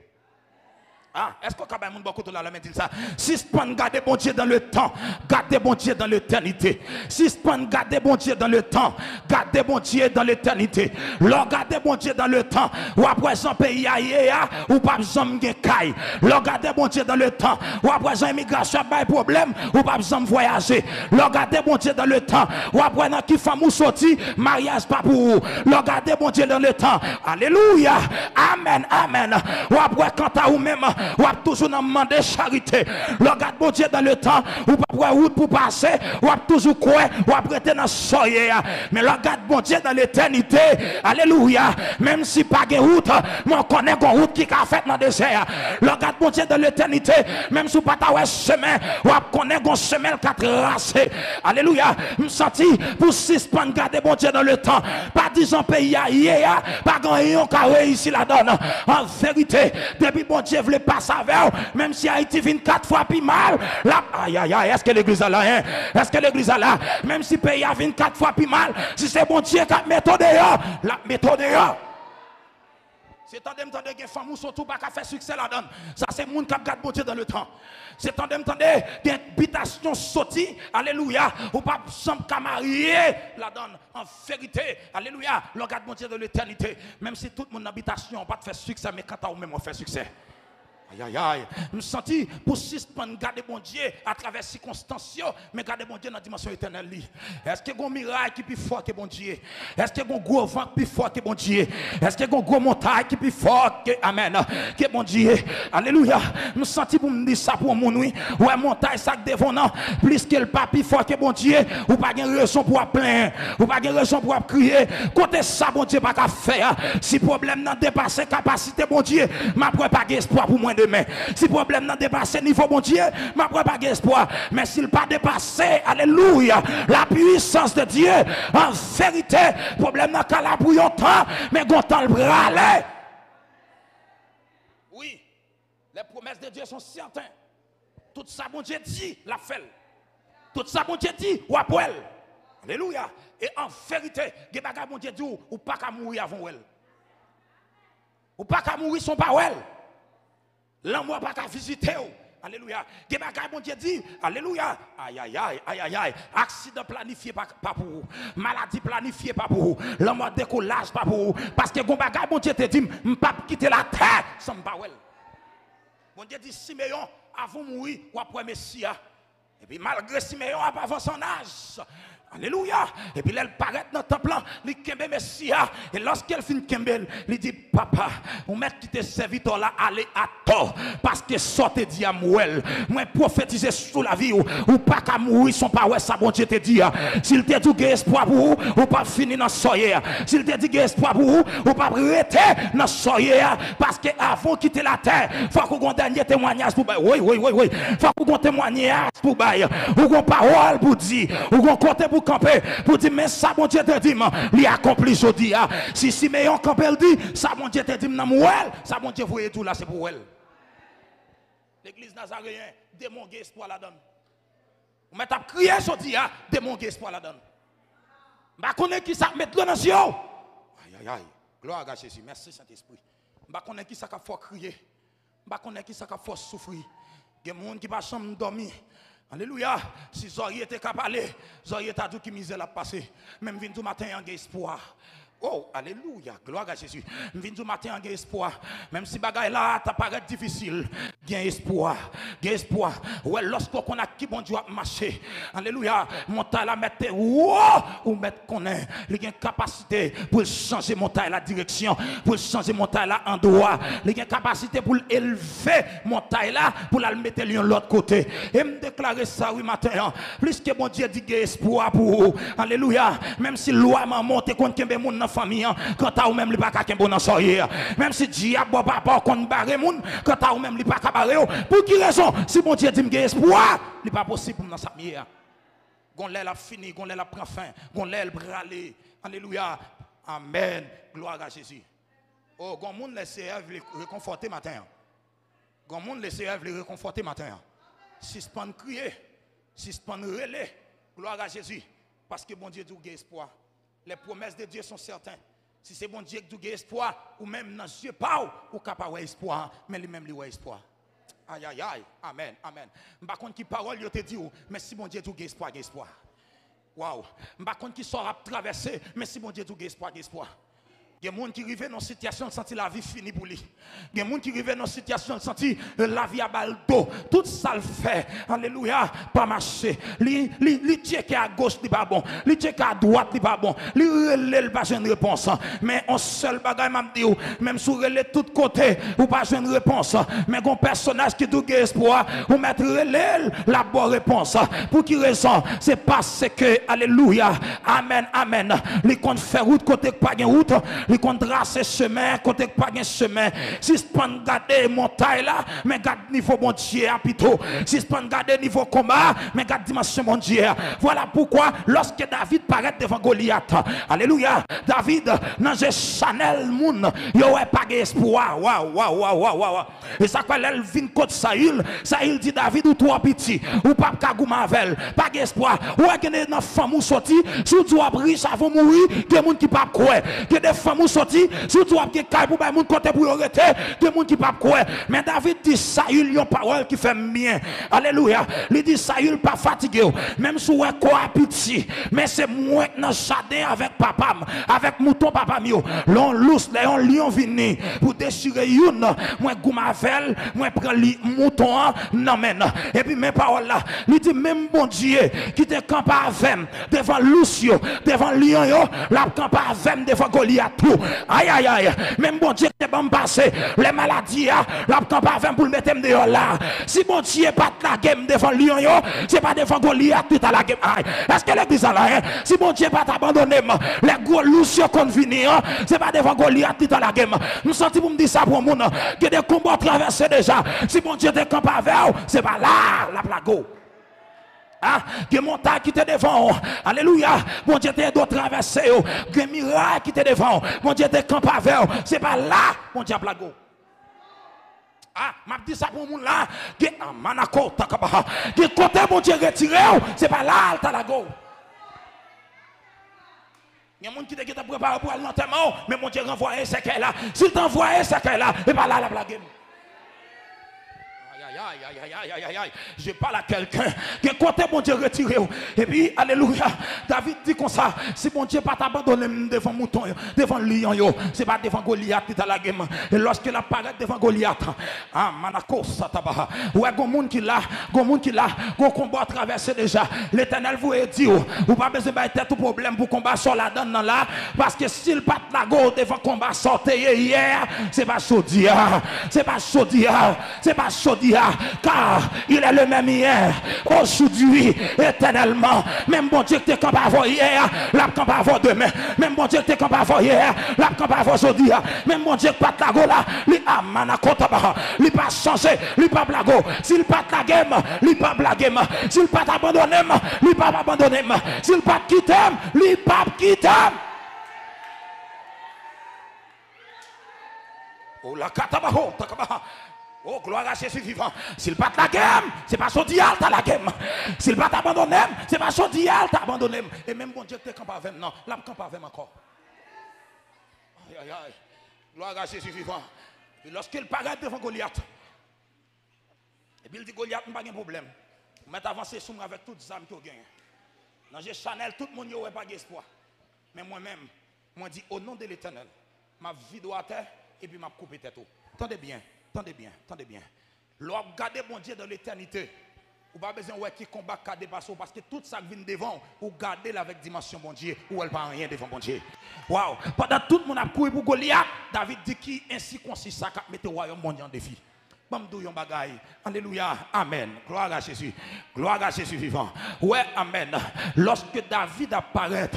Ah, est-ce que quand même beaucoup de la dit ça? Suspend, gardez bon Dieu dans le temps, gardez bon Dieu dans l'éternité. Suspend, gardez bon Dieu dans le temps, gardez bon Dieu dans l'éternité. Lors gardez bon Dieu dans le temps, ou après son pays aïe, ou pas besoin de caille. Lors gardez bon Dieu dans le temps, ou après son immigration pas de problème, ou pas besoin de voyager. Lors gardez bon Dieu dans le temps, ou après dans qui femme ou sorti, mariage pas pour vous. Lors gardez bon Dieu dans le temps. Alléluia. Amen, amen. Ou après quand à vous même ou a toujours demandé charité. Regarde bon Dieu dans le temps, ou pas pour route pour passer, ou a toujours quoi, ou a prêté dans soyer. Mais regarde bon Dieu dans l'éternité. Alléluia. Même si pas de route, mon connaît une route qui a fait dans le désert. Regarde bon Dieu dans l'éternité. Même si pas ta chemin, ou a connaît un chemin qui a tracé. Alléluia. Me senti pour suspendre garder bon Dieu dans le temps. Pas disant pays hier, pas grand qui a réussi la donne. En vérité, depuis bon Dieu voulait passer avec, même si Haïti vient 4 fois plus mal, là, aïe aïe aïe, est-ce que l'église a là, hein? Est-ce que l'église a là, même si le pays a vient 4 fois plus mal, si c'est bon Dieu qui a méthode dehors, la méthode dehors. C'est tant d'entendre que les femmes surtout pas faire succès là-dedans. Ça c'est le monde qui garde bon Dieu dans le temps. C'est tant d'entendre que l'habitation sortie, alléluia, ou pas semble qu'à marier là-dedans. En vérité, alléluia, le garde bon Dieu dans l'éternité. Même si toute mon habitation n'a pas fait succès, mais quand on même on fait succès. Aïe aïe aïe, je me sens pour suspendre, garder bon Dieu à travers les circonstances, mais garder bon Dieu dans la dimension éternelle. Est-ce qu'il y a un miracle qui est plus fort que bon Dieu? Est-ce qu'il y a un gros vent qui est plus fort que bon Dieu? Est-ce qu'il y a un gros montagne qui est plus fort que Amen, que bon Dieu? Alléluia. Je me sens pour me dire ça pour mon oui. Ouais, montagne, ça devant non, plus que le pas plus fort que bon Dieu, ou pas de raison pour plaindre, ou pas de raison pour crier. Côté ça, bon Dieu, pas qu'à faire. Si problème n'a dépassé capacité, bon Dieu, m'a pas espoir pour moi demain. Si le problème n'a dépassé niveau bon Dieu, m'a pas espoir. Mais s'il pas dépassé, alléluia, la puissance de Dieu, en vérité, problème n'a qu'à la bouillon temps, mais gontan le bralé. Oui, les promesses de Dieu sont certaines. Tout ça, bon Dieu dit, la fait. Tout ça, bon Dieu dit, ou après. Alléluia. Et en vérité, les bagages, bon Dieu dit, ou pas qu'à mourir avant elle. Ou pas qu'à mourir son pas elle. L'amour pas qu'à visiter. Alléluia. Des bagages, bon Dieu dit, alléluia. Aïe, aïe, aïe, aïe, aïe, aïe. Accident planifié pas pour vous. Maladie planifiée pas pour vous. L'amour décollage pas pour vous. Parce que bon bagage, bon Dieu te dit, je ne peux pas quitter la terre sans me parler. Bon Dieu dit, Siméon, avant de mourir, ou après Messia. Et puis malgré Siméon, avant son âge. Alléluia. Et puis elle paraît dans le temple, il kembe Messia. Et lorsqu'elle finit kembe, il dit, papa, on met qui te serviteur là, aller à tort. Parce que sortez dit à moi, moi prophétiser sous la vie, ou pas qu'à mourir, son pas ouais, ça bon Dieu te dit. S'il te dit qu'il y a espoir pour vous, ou pas finir dans soyer. S'il te dit qu'il y a espoir pour vous, ou pas arrêter dans soyer. Parce que avant de quitter la terre, il faut qu'on ait un dernier témoignage pour bailler. Oui. Il faut qu'on ait un témoignage pour bailler. Ou qu'on parole pour dire. Ou qu'on compte pour camper. Pour dire, mais ça, bon Dieu te dit, il accompli aujourd'hui. Si Siméon campe, elle dit, ça, bon Dieu te dit, ça, bon Dieu, vous voyez tout là, c'est pour elle. L'église nazaréen, démon espoir la donne. Vous mettez à crier aujourd'hui, démon espoir la donne. Je connais qui ça met le dans les yeux. Aïe. Gloire à Jésus. Merci Saint-Esprit. Je connais qui ça faut crier. Je connais qui ça faut souffrir. Il y a des gens qui ne peuvent pas dormir. Alléluia. Si Zorier était capable de parler, Zorier t'a dit que misère a passé. Même vin tout matin, il y a espoir. Oh, alléluia, gloire à Jésus. Vin tout matin, il y a espoir. Même si bagaille là, ça paraît difficile, il y a espoir. Il y a espoir. Ouais, lorsqu'on a qui bon Dieu a marché. Alléluia. Montagne la mettre ou mettre qu'on est. Il y a une capacité pour changer montagne la direction, pour changer montagne là en droit. Il y a une capacité pour élever montagne là, pour la mettre de l'autre côté. Et me déclarer ça oui matin. Plus que bon Dieu dit qu'il y a espoir pour vous. Alléluia. Même si loi m'a monté contre quelqu'un mon famille, quand t'as ou même li pas qu'un bon dans soyer. Même si diable papa qu'on barre moun, quand t'as ou même li pas qu'à barrer. Pour qui raison? Si bon Dieu dit me espoir, il pas possible pour dans sa mière. Gon l'aile a fini, gon l'aile a prend fin, gon l'aile bralé. Alléluia. Amen. Gloire à Jésus. Oh, gon moun laisse les réconforter matin. Gon moun laisse les réconforter matin. Suspend crier, suspend relais. Gloire à Jésus. Parce que bon Dieu dit qu'il y a espoir. Les promesses de Dieu sont certaines. Si c'est bon Dieu qui a espoir, ou même dans Dieu pas, ou capable d'avoir espoir, mais lui-même lui a espoir. Aïe, aïe, aïe. Amen, amen. Je ne sais pas qui parole il te dit, mais si bon Dieu a espoir, espoir. Waouh. Je ne sais pas qui sera traversé, mais si bon Dieu a espoir, espoir. Il y a des gens qui arrivent dans une situation de sentir la vie finie pour lui. Il y a des gens qui arrivent dans une situation de sentir la vie à baldo. Tout ça le fait. Alléluia. Pas marcher. Li check à gauche, il pas bon. Li check à droite, il pas bon. Li relève pas une réponse. Mais on seul bagaille m'a dit, même sur relève tout côté, ou pas une réponse. Mais un personnage qui doit espoir, ou mettre relève la bonne réponse. Pour qui raison? C'est parce que, alléluia. Amen, amen. Li compte faire route côté pas de route. Li compte tracer chemin côté pas de chemin. Si se pas garder montagne là, mais garde niveau bon Dieu plutôt. Si se pas garder niveau combat, mais garde dimension bon Dieu. Voilà pourquoi lorsque David paraît devant Goliath, alléluia, David dans Chanel moun, yo pas espoir. Waouh waouh waouh waouh. Et ça quoi elle vient contre Saül, Saül dit David ou toi petit, ou pas kagouma avec, pas espoir. Ou que dans femme ou sorti, sous toi riche avant mourir, des monde qui pas croire. Que des femmes ou sorti, sous toi qui caille pour monde côté pour arrêter, des monde qui pas croire. Mais David dit Saül une parole qui fait bien. Alléluia. Il dit Saül pas fatigué, même si ouais quoi petit, mais c'est moi dans jardin avec papa, avec mouton papa mio. L'on lousse, on lion vini pour déchirer une, moi goumavel, moi prend li mouton non men. Et puis mes paroles là, il dit même bon Dieu qui te campe avec devant Lucio, devant lion yo, la campe avec devant Goliath tout. Aïe aïe aïe, même bon Dieu qui te bon passer les maladies la campe avec pour le mettre dehors là. Si bon Dieu pas la game devant lion yo, c'est pas devant Goliath tout à la game. Est-ce que l'église là hein? Si bon Dieu pas t'abandonner les gros Lucio qu'on venir, c'est pas devant Goliath tout à la game. Nous sentons pour me dire ça pour monde que des combats traversés déjà. Si bon Dieu te campe avec, c'est pas là la plago. Ah, que montagne qui te devant, alléluia, bon Dieu te doit traverser, que miracle qui te devant, bon Dieu te campe avec, c'est pas là, bon Dieu plago. Ah, m'a dit ça pour monde là, que manako takaba, que côté bon Dieu retiré, c'est pas là ta lago. Il y a des gens qui te préparé pour l'enterrement, mais mon Dieu renvoie ce qu'elle là. S'il t'envoie ce qu'elle là, et pas là la blague. Aïe. Je parle à quelqu'un qui côté bon Dieu retiré. Et puis, alléluia, David dit comme ça, si bon Dieu pas t'abandonner devant mouton, devant lion, c'est pas devant Goliath qui t'a la game. Et lorsqu'il apparaît devant Goliath, ah, manako sataba. Ouais, gon monde qui là, gon combat traversé déjà. L'Éternel vous a dit, ou pas besoin de tête tout problème pour combat sur la donne là, parce que s'il pas la go devant combat sorti hier, c'est pas chaudia, c'est pas chaudia, c'est pas chaudia. Car il est le même hier, aujourd'hui, éternellement. Même bon Dieu que tu es capable d'avoir hier, la capable d'avoir demain. Même bon Dieu que tu es capable d'avoir hier, la capable d'avoir aujourd'hui. Même bon Dieu que pas la go là, il a manakotaba, il pas changé, il pas blago. S'il pas la game, il pas blaguer. S'il pas abandonner, il pas abandonner. S'il pas quitter, il pas quitter. Oh la katabaho, takabaha. Oh, gloire à Jésus vivant. S'il pas la game, c'est pas Chaudial t'as la game. S'il pas t'abandonner, c'est pas Chaudial t'as abandonné. Et même bon Dieu te campe avec non, la campe avec encore. Aïe. Gloire à Jésus vivant. Et lorsqu'il paraît devant Goliath, et puis il dit Goliath n'a pas de problème. Mais avancé sur moi avec toutes les âmes que vous gagnez. Dans j'ai Chanel, tout le monde n'a pas d'espoir. Mais moi-même, moi dis au nom de l'Éternel, ma vie doit être et puis ma coupe tête. Tendez bien. Tendez bien. Lorsque vous regardez mon Dieu dans l'éternité, vous n'avez pas besoin de qui combat parce que tout ça qui vient devant, vous gardez avec dimension bon Dieu, ou elle pas rien devant bon Dieu. Waouh! Pendant tout le monde a couru pour Goliath, David dit qui ainsi consiste ça, qui met le royaume mondial en défi. Alléluia, amen. Gloire à Jésus. Gloire à Jésus vivant. Ouais, amen. Lorsque David apparaît,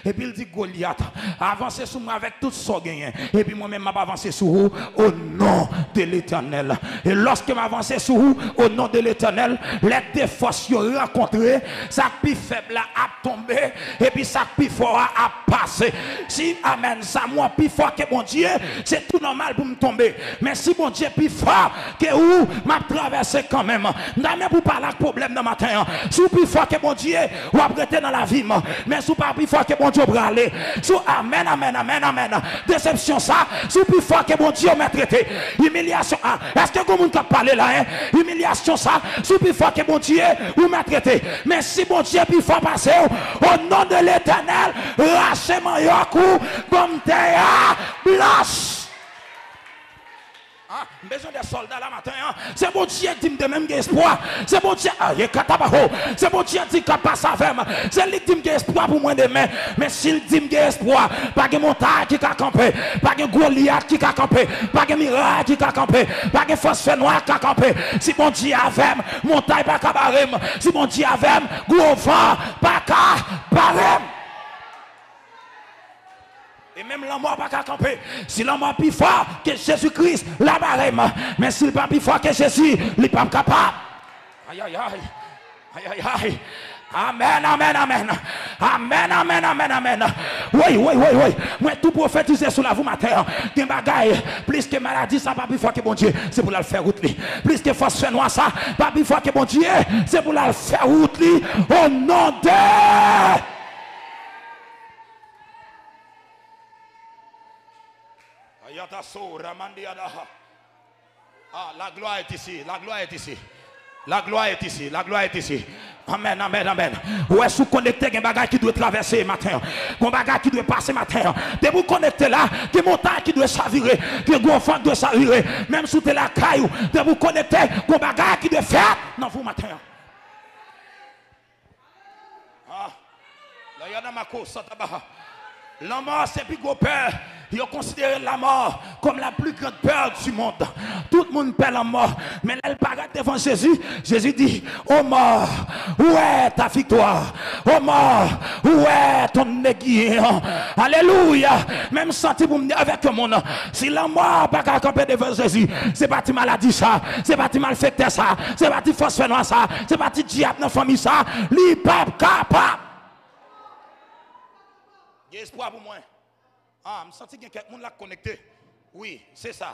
et puis il dit Goliath, avancez sur moi avec tout ce gagné. Et puis moi-même, je vais avancer sur vous au nom de l'Éternel. Et lorsque je vais avancer sur vous au nom de l'Éternel, les deux forces rencontrées, ça plus faible a tombé, et puis ça plus fort a passé. Si, amen, ça moi plus fort que mon Dieu, c'est tout normal pour me tomber. Mais si mon Dieu plus fort, marqué où, m'a traversé quand même. Même pour parler de problème dans matin. Sous plus fort que mon Dieu, ou après dans la vie, mais sous pas plus fort que mon Dieu pour aller. Sous amen, amen, amen, amen. Déception ça, sous plus fort que mon Dieu m'a traité. Humiliation, est-ce que vous avez parlé là, hein? Humiliation ça, sous plus fort que mon Dieu ou m'a traité. Mais si mon Dieu plus fort passer, au nom de l'Éternel, lâchez-moi un coup, comme terre blanche. Besoin des soldats là matin. C'est mon Dieu qui me dit même espoir. C'est mon Dieu. C'est mon Dieu qui passe avec moi. C'est lui qui me dit espoir pour moi demain. Mais s'il dit me espoir, pas de montagne qui a campé, pas de Goliath qui a campé, pas de miracle qui a campé, pas de phosphore noir qui a campé. Si mon Dieu avec moi, montagne pas qu'à barrer. Si mon Dieu avec moi, gros vent pas qu'à barrer. Et même la mort pas qu'à camper. Si la mort plus fort que Jésus-Christ, la barème. Mais s'il pas plus fort que Jésus, il n'est pas capable. Aïe, aïe, aïe. Aïe, aïe, aïe. Amen, amen, amen. Amen, amen, amen, amen. Oui. Moi, tout prophétiser sur la vous matin. Des bagailles, plus que maladie, ça pas plus fort que bon Dieu. C'est pour la faire route. Plus que force fait noir, ça pas plus fort que bon Dieu. C'est pour la faire route. Au nom de. La gloire est ici, la gloire est ici. La gloire est ici, la gloire est ici. Amen, amen, amen. Ouais, sous connecté, il y a un bagage qui doit traverser matin. Un bagage qui doit passer matin. De vous connecter là, il y a une montagne qui doit chavirer. Il y a un enfant qui doit chavirer. Même sous la caillou, de vous connecter, un bagage qui doit faire dans vous matin. Là, il y a ma course, la mort, c'est plus gros peur. Ils ont considéré la mort comme la plus grande peur du monde. Tout le monde perd la mort. Mais là, elle paraît devant Jésus. Jésus dit, oh mort, où est ta victoire? Oh mort, où est ton aiguillon? Alléluia. Même senti pour me dire avec le monde. Si la mort n'a pas camper devant Jésus, c'est pas de maladie ça. C'est pas de malfecté ça. C'est pas de phosphore noir ça. C'est pas de diable dans la famille ça. Li pas capable. Il y a espoir pour moi. Je sens qu'il y a quelqu'un qui est connecté. Oui, c'est ça.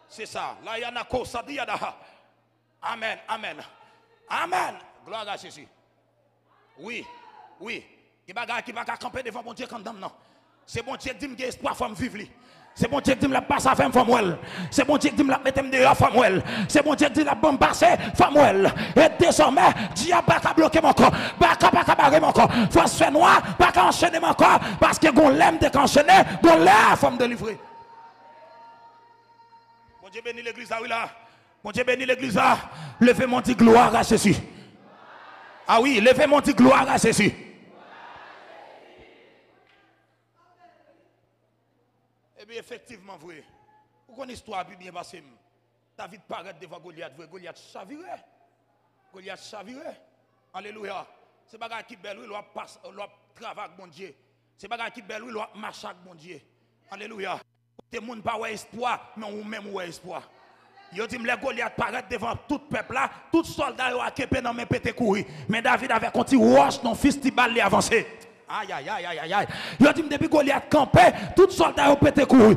C'est ça. Là, il y a un ça dit. Amen, amen. Amen. Gloire à Jésus. Oui. Il y a des gens qui ne peuvent pas camper devant mon Dieu quand non. C'est bon Dieu qui me dit espoir pour me vivre. C'est bon Dieu qui me la passe à faire femme. C'est bon Dieu qui me la mette dehors femme. C'est bon Dieu qui me la bombarder femme. Et désormais, diable pas bloquer mon corps, pas barrer mon corps. Faut se faire noir, pas enchaîner mon corps parce que gon l'aime de enchaîner, gon l'air faut me délivrer. Bon Dieu bénit l'église là oui là. Bon Dieu bénit l'église là. Levez mon dit gloire à Jésus. Ah oui, levez mon dit gloire à Jésus. Eh bien, effectivement, vrai. Vous connaissez l'histoire bien passée. David paraît devant Goliath. Goliath chaviré. Goliath chaviré. Alléluia. C'est pas qui belle, il doit travailler avec mon Dieu. C'est pas qui belle, il doit marcher avec mon Dieu. Alléluia. Tout le monde n'a pas espoir, mais on même a espoir. Yo dit les Goliath paraît devant tout peuple là, tout soldat yo a kepé dans mes pété courir. Mais David avait continué roche non fils de balle avancer. Aïe aïe aïe aïe aïe. Yo dit depuis Goliath campé, tout soldat yo pété courir.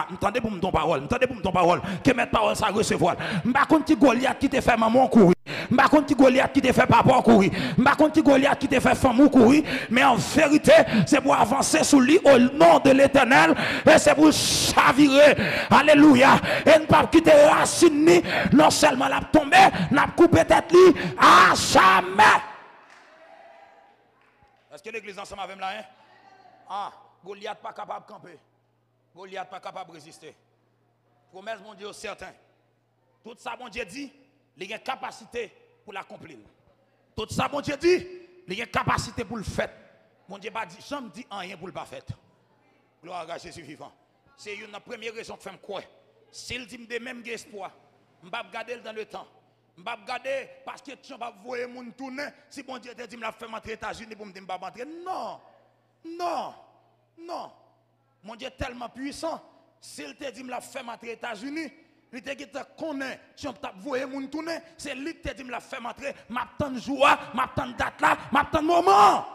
M'tendez pour me ton parole, m'tendez pour me ton parole, que mettre parole ça recevoir. M'pa konti Goliath qui te fait maman courir. M'pa konti Goliath qui te fait papa courir. M'pa konti Goliath qui te fait femme courir, mais en vérité, c'est pour avancer sous lui au nom de l'Éternel et c'est pour chavirer. Alléluia. Et ne pas quitter racine ni non seulement la tomber, n'a couper tête li à jamais. Est-ce que l'église ensemble avec là hein? Goliath pas capable de camper. Goliath pas capable de résister. Promesse mon Dieu certain. Tout ça mon Dieu dit, il y a une capacité pour l'accomplir. Tout ça mon Dieu dit, il y a une capacité pour le faire. Mon Dieu pas dit, jamais dit rien pour le pas faire. Gloire à Jésus vivant. C'est une première raison que je me crois. S'il dit de même espoir, je ne vais pas regarder dans le temps. Je ne vais pas regarder parce que tu ne vas pas voir mon tourner. Si bon Dieu te dit, je vais faire entrer aux États-Unis pour me dire, je ne vais pas entrer. Non, non, non. Mon Dieu est tellement puissant. S'il te dit, je vais faire entrer aux États-Unis, il te dit, connaît, tu vas voir mon tourner. C'est lui qui te dit, je vais faire entrer. Je vais attendre jour, je vais attendre date là, je vais attendre moment.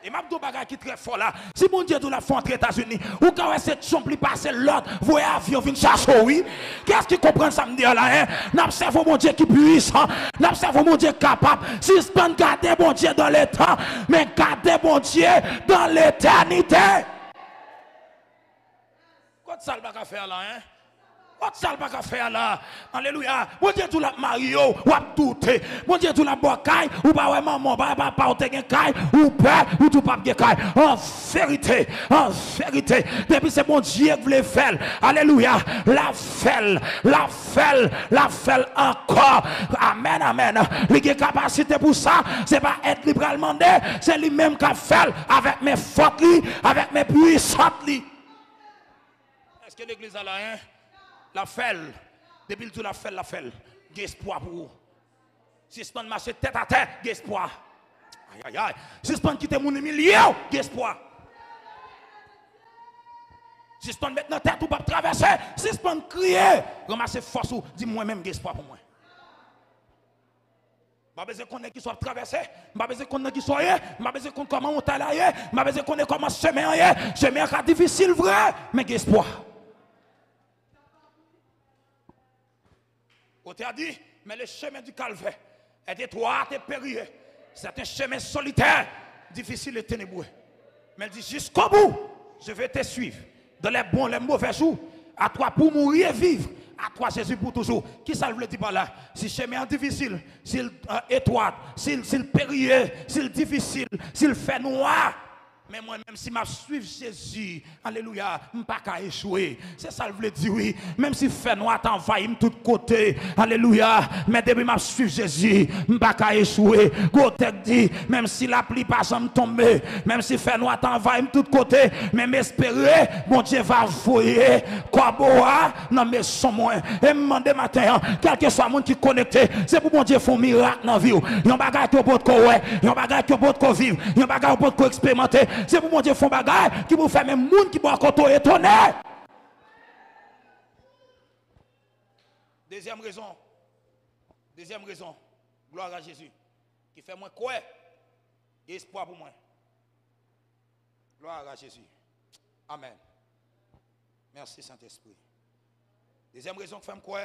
Et m'a dit bagage qui très fort là. Si mon Dieu nous la fait entre États-Unis, ou quand cette chambre passer l'autre, voyez avion vient chercher oui. Qu'est-ce qui comprend ça me dire là hein? N'observe mon Dieu qui puissant, n'observe mon Dieu capable. Si c'est pas garder mon Dieu dans le temps, mais garder mon Dieu dans l'éternité. Quoi de ça le bagage faire là hein? What ça pas qu'à faire là? Alléluia. Mon Dieu tout la Mario, ou a douté. Mon Dieu tout la bocaille, ou pas ouais maman, pas ou te gen caille, ou peur, ou tout pas gen caille. En vérité, depuis c'est mon Dieu qui voulait faire. Alléluia. La fait encore. Amen, amen. Il a capacité pour ça, c'est pas être libéralement demandé, c'est lui-même qui a fait avec mes fautes, avec mes puissances. Est-ce que l'église a là, hein? La fait, depuis tout la fait, j'ai espoir pour vous. Si ce n'est pas marcher tête à tête, j'ai espoir. Aïe, aïe, aïe. Si ce n'est pas quitter mon milieu, j'ai espoir. Si ce n'est pas mettre dans tête ou pas traverser, si ce n'est pas crier, ramasser force ou dis moi-même, j'ai espoir pour moi. Je n'ai pas besoin qu'on ait qui soit traversé, je n'ai pas besoin qu'on ait qui soit, je n'ai pas besoin qu'on comment on taille, je n'ai pas besoin qu'on ait comment semer, semer est difficile, vrai, mais j'ai espoir. On t'a dit, mais le chemin du calvaire est étroit et périlleux. C'est un chemin solitaire, difficile et ténébreux. Mais elle dit, jusqu'au bout, je vais te suivre. Dans les bons, les mauvais jours, à toi pour mourir et vivre. À toi, Jésus, pour toujours. Qui ça veut dire par là? Si le chemin est difficile, s'il est étroit, s'il périlleux, s'il difficile, s'il fait noir. Mais moi-même, si je suis Jésus, alléluia, je ne peux pas échouer. C'est ça que je veux dire, oui. Même si fait noir t'envahit de tous côtés, alléluia. Mais depuis que je suis Jésus, je ne peux pas échouer. Gotek dit, même si la pluie pas jamais tomber, même si fait noir t'envahit de tous côtés, mais m'espérer, mon Dieu va voyer, quoi boire, non mais son moins. Et me demander matin, quel que soit le monde qui est connecté, c'est pour mon Dieu faire un miracle dans la vie. Il y a un bagage qui peut vivre, il y a un bagage qui peut expérimenter. C'est pour mon Dieu font bagaille qui vous fait même monde qui boit coton étonné. Deuxième raison, gloire à Jésus, qui fait moi quoi et espoir pour moi. Gloire à Jésus. Amen. Merci Saint-Esprit. Deuxième raison qui fait moi quoi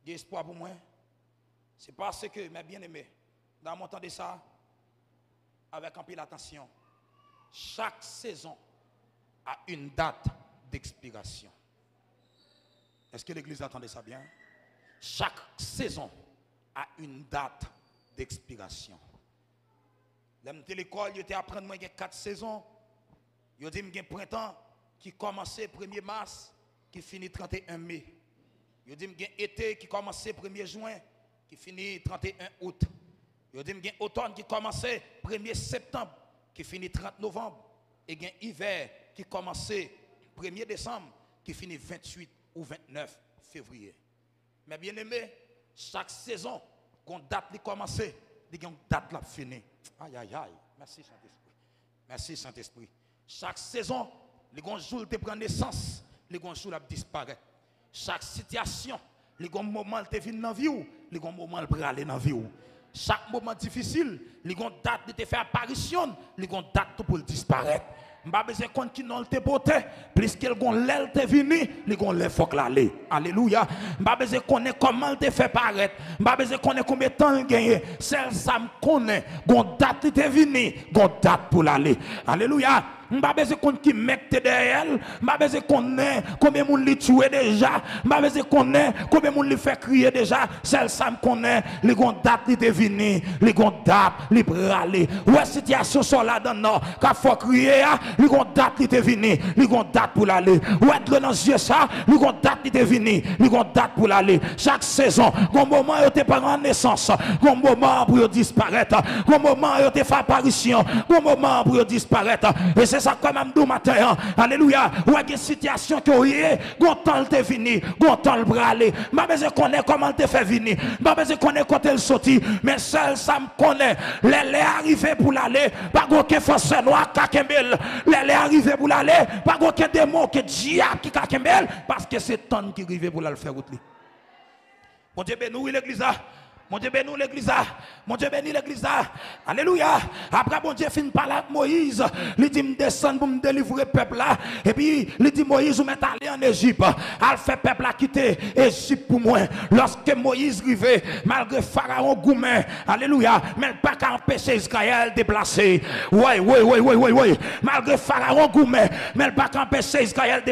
et espoir pour moi, c'est parce que mes bien-aimés, dans mon temps de ça, avec un peu d'attention, chaque saison a une date d'expiration. Est-ce que l'église entendait ça bien? Chaque saison a une date d'expiration. J'étais à l'école, j'étais apprendre moi 4 saisons. Je dis que printemps qui commençait 1er mars, qui finit 31 mai. Je dis que été qui commençait 1er juin, qui finit 31 août. Je dis que automne qui commençait 1er septembre, qui finit 30 novembre, et un hiver qui commençait 1er décembre, qui finit 28 ou 29 février. Mais bien aimé, chaque saison, quand date qui commence, il y a une date qui finit. Aïe, aïe, aïe. Merci Saint-Esprit. Merci Saint-Esprit. Chaque saison, les jours qui prennent naissance, les jours qui disparaissent. Chaque situation, les moments qui viennent dans la vie, les moments qui aller dans la vie. Chaque moment difficile, les gens date de te faire apparition, les gens date pour disparaître. M'a besoin qu'on qui non te beauté, plus qu'elle gon l'aile te vini, les gon l'aile faut que l'aller. Alléluia. M'a besoin qu'on est comment te fait paraître. M'a besoin qu'on est combien de temps gagné. Celle ça me connaît, gon date te vini, gon date pour l'aller. Alléluia. M'a besoin qu'on qui mec te derrière, m'a besoin qu'on est combien moun li tué déjà, m'a besoin qu'on est combien moun li fait crier déjà, celle ça me connaît, les gon date li te vini, les gon date li praler. Ouais situation sont là dans nord, qu'a faut crier, les gon date li te vini, les gon date pour l'aller. Ouais de dans yeux ça, les gon date li te vini, les gon date pour l'aller. Chaque saison, gon moment yo te pas en naissance, gon moment pour disparaître, gon moment yo te fait apparition, gon moment pour disparaître. Et c'est ça comme nous matin. Alléluia. Ou une situation que vous avez, gon temps te vini, gon temps le bralé. M'a besoin connaît comment te fait venir. M'a besoin connaît quand elle sorti, mais seul ça me connaît. Les arrivé pour l'aller, pas aucun force noire kakembel. Les arrivé pour l'aller, pas aucun démon que diable qui kakembel parce que c'est temps qui arrivé pour la faire route. Mon Dieu béni l'église là. Mon Dieu bénit l'église là. Mon Dieu bénit l'église là. Alléluia. Après, mon Dieu finit par là Moïse. Il dit, me descendre pour me délivrer le peuple là. Et puis, il dit, Moïse, vous mettez aller en Égypte. Elle fait peuple là quitter Égypte pour moi. Lorsque Moïse arrivait, malgré Pharaon Goumen, alléluia, mais pas qu'à empêcher Israël de déplacer. Oui. Malgré Pharaon Goumen, mais pas qu'à empêcher Israël de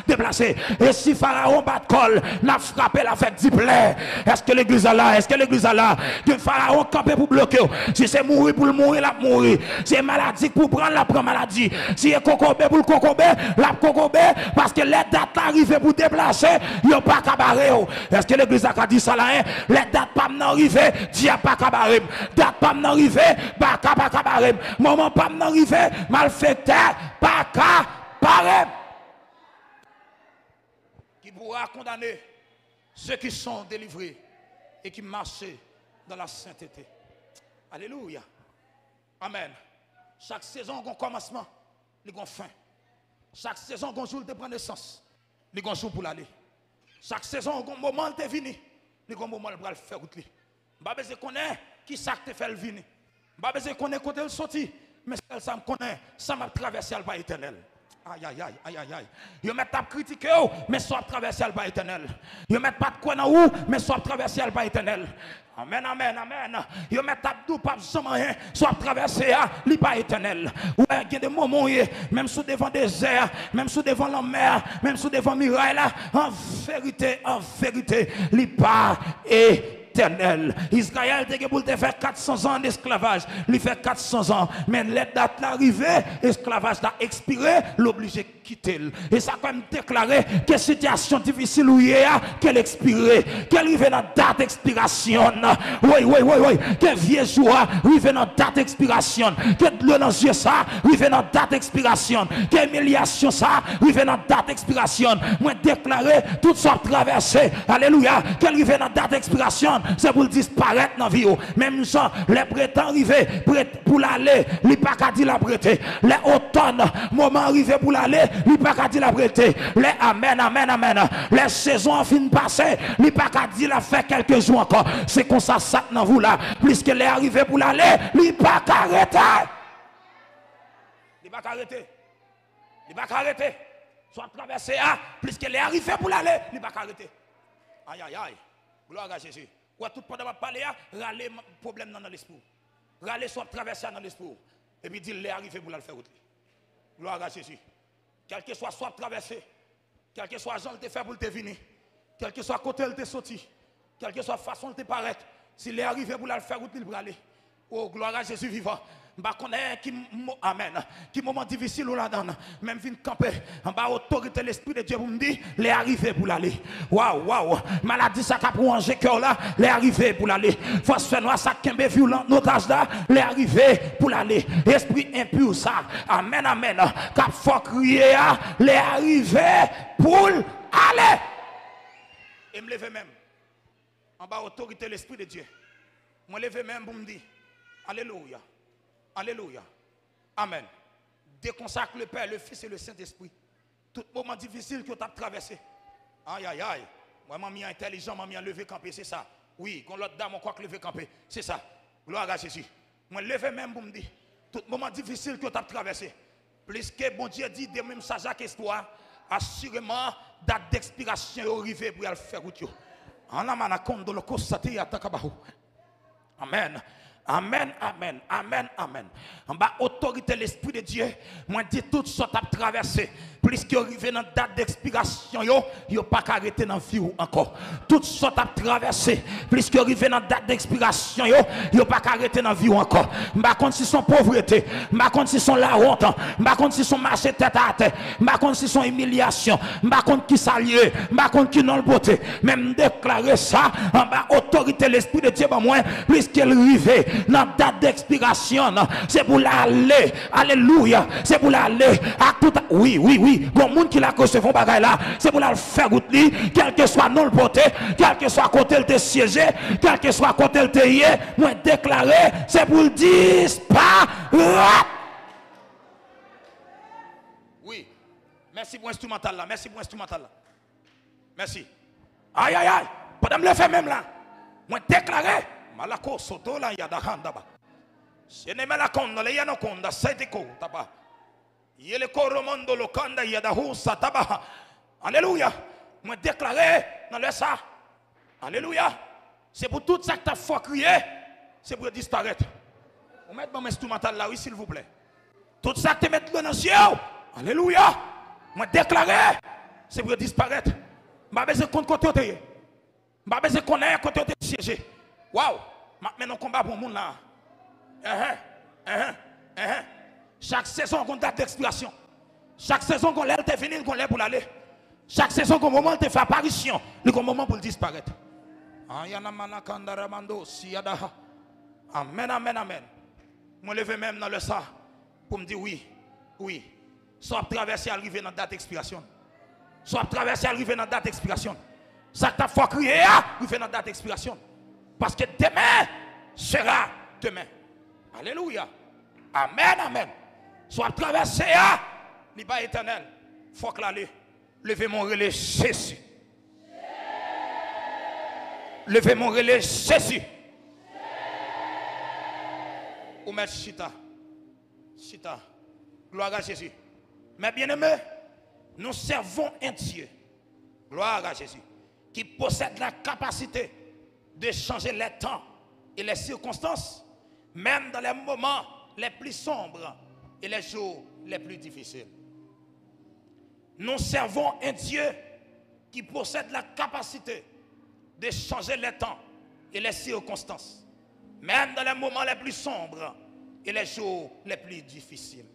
déplacer. Et si Pharaon bat col, n'a frappé la fête du blé. Est-ce que l'église est là? Est-ce que l'église est là? Que Pharaon campé pour bloquer. Si c'est mourir pour le mourir, la mourir. Si c'est maladie pour prendre, la prendre maladie. Si c'est cocobé pour le cocobé, la cocobé. Parce que les dates arrivent pour déplacer, il n'y a pas qu'à barrer. Est-ce que l'église a dit ça là? Les dates pas m'arriver, Dieu pas qu'à barrer. Date pas m'arriver, pas qu'à barrer. Moment pas m'arriver, malfaiteur, pas qu'à barrer. Qui pourra condamner ceux qui sont délivrés et qui marchent dans la sainteté. Alléluia. Amen. Chaque saison a un commencement, il y a une fin. Chaque saison a un jour de prendre naissance, il y a un jour pour l'aller. Chaque saison a un moment de venir, il y a un moment pour le faire route. Je ne sais pas qui ça te fait le venir. Je ne sais pas côté le sorti, mais ça me connaît, ça m'a traversé le pas éternel. Aïe. Ils mettent pas critiquer, mais soit traverser le pas éternel. Ils mettent pas de quoi dans où, mais soit traverser le pas éternel. Amen. Ils mettent pas de pas rien, soit traverser le pas éternel. Ouais, il y a des moments, même sous devant des airs, même sous devant la mer, même sous devant muraille là, en vérité, le pas éternel. Israël pour faire 400 ans d'esclavage. Il fait 400 ans. Mais les dates l'arrivée, l'esclavage a expiré, l'obligé de quitter. Et ça a quand même déclaré que situation difficile où il y a, qu'elle expiré, qu'elle arrive dans date d'expiration. Oui. Que vieux jour arrive dans date d'expiration. Que de l'eau dans les yeux ça, arrive dans date d'expiration. Que humiliation ça, arrive dans date d'expiration. Moi déclaré, tout soit traversé. Alléluia. Qu'elle arrive dans date d'expiration. C'est pour disparaître dans la vie. Même gens, les prétends arrivés pour l'aller, il n'y a pas qu'à dire la prêter. Les automnes, moment arrivé pour l'aller, il n'y a pas qu'à dire la prêter. Les amen. Les saisons fin de passer, il n'y a pas qu'à dire la faire quelques jours encore. C'est comme ça dans vous là. Puisque les arrivés pour l'aller, il n'y a pas qu'à arrêter. Il n'y a pas qu'à arrêter. Soit traversé, puisque les arrivés pour l'aller, il n'y a pas qu'à arrêter. Aïe. Gloire à Jésus. Ou tout pendant ma parler, râler problème dans l'esprit. Râler soit traverser dans l'esprit. Et puis dire les arriver pour le faire route. Gloire à Jésus. Quel que soit traversé, quel que soit gens te fait pour te venir, quel que soit côté te sorti, quelle que soit façon de te paraître, si les arriver pour le faire route, il va aller. Oh, gloire à Jésus vivant. Je connais qui moment difficile ou la donne. Même vin camper. En bas autorité l'esprit de Dieu pour me dire les arriver pour l'aller. Waouh. Maladie ça cap pour manger cœur là, les arriver pour l'aller. Force fait noir ça kembe violent notage là, les arriver pour l'aller. Esprit impur ça. Amen. Cap faut crier les arriver pour aller. Et me lever même. En bas autorité l'esprit de Dieu. Me lever même pour me dire alléluia. Alléluia. Amen. Déconsacre le Père, le Fils et le Saint-Esprit. Tout moment difficile que tu as traversé. Aïe. Moi, maman intelligent, maman levé campé, c'est ça. Oui, quand l'autre dame, on croit que levé campé, c'est ça. Gloire à Jésus. Moi, levé même pour me dire, tout moment difficile que tu as traversé. Plus que bon Dieu dit, de même ça, Jacques Histoire, assurément, date d'expiration est arrivée pour le faire route. En amana kondo le kosati atakabahu. Amen. En bas, autorité l'Esprit de Dieu, moi dis tout ça t'a traversé. Plus qu'il arrive dans date d'expiration, yo pas arrêter dans vie encore. Tout ça t'a traversé. Plus qu'il arrive dans date d'expiration, yo pas arrêter dans vie encore. M'ba contre si son pauvreté, m'ba contre si son la honte, m'ba contre si son marché tête à tête, m'ba contre si son humiliation, m'ba contre qui s'allier, m'ba contre qui non le beauté. Même déclarer ça en bas, autorité l'Esprit de Dieu bah moi, plus qu'il arrive dans date d'expiration, c'est pour l'aller. Alléluia. C'est pour l'aller à tout. Oui. Bon monde qui l'a reçu font bagaille là, c'est pour la faire route li, quel que soit non le porté, quel que soit côté le te siégé, quel que soit côté le te yé, moi déclarer, c'est pour le disparaître. Oui. Merci pour l'instrumental là. Merci. Aïe. Pendant me le faire même là. Moi déclarer malako soto la yadahanda ba. Sene malakonda le yanokonda setiko taba. Yele koromondo lokanda yadahu sataba. Alléluia. Moi déclaré dans le ça. Alléluia. C'est pour tout ça que tu as foi crié, c'est pour disparaître. Vous mettez mon instrumental là, oui, s'il vous plaît. Tout ça que tu mets dans le ciel. Alléluia. Moi déclaré, c'est pour disparaître. Je n'ai pas besoin de compte côté. Je n'ai pas besoin de connaître côté siégé. Waouh. Maintenant, combat pour le monde là. Chaque saison, on a une date d'expiration. Chaque saison, on a l'air de venir, on a l'air pour aller. Chaque saison, on a un moment de faire apparition. Il y a un moment pour disparaître. Amen, amen, amen. Je me lève même dans le sang pour me dire oui, oui. Soit traverser, arriver dans la date d'expiration. Soit traverser, arriver dans la date d'expiration. Ça t'a fait crier, arriver dans la date d'expiration. Parce que demain sera demain. Alléluia. Amen, amen. Soit traversé, n'est pas éternel. Faut que l'aller. Levez mon relais Jésus. Levez mon relais Jésus. Ou mettre chita. Chita. Gloire à Jésus. Mais bien aimé, nous servons un Dieu. Gloire à Jésus. Qui possède la capacité de changer les temps et les circonstances, même dans les moments les plus sombres et les jours les plus difficiles. Nous servons un Dieu qui possède la capacité de changer les temps et les circonstances, même dans les moments les plus sombres et les jours les plus difficiles.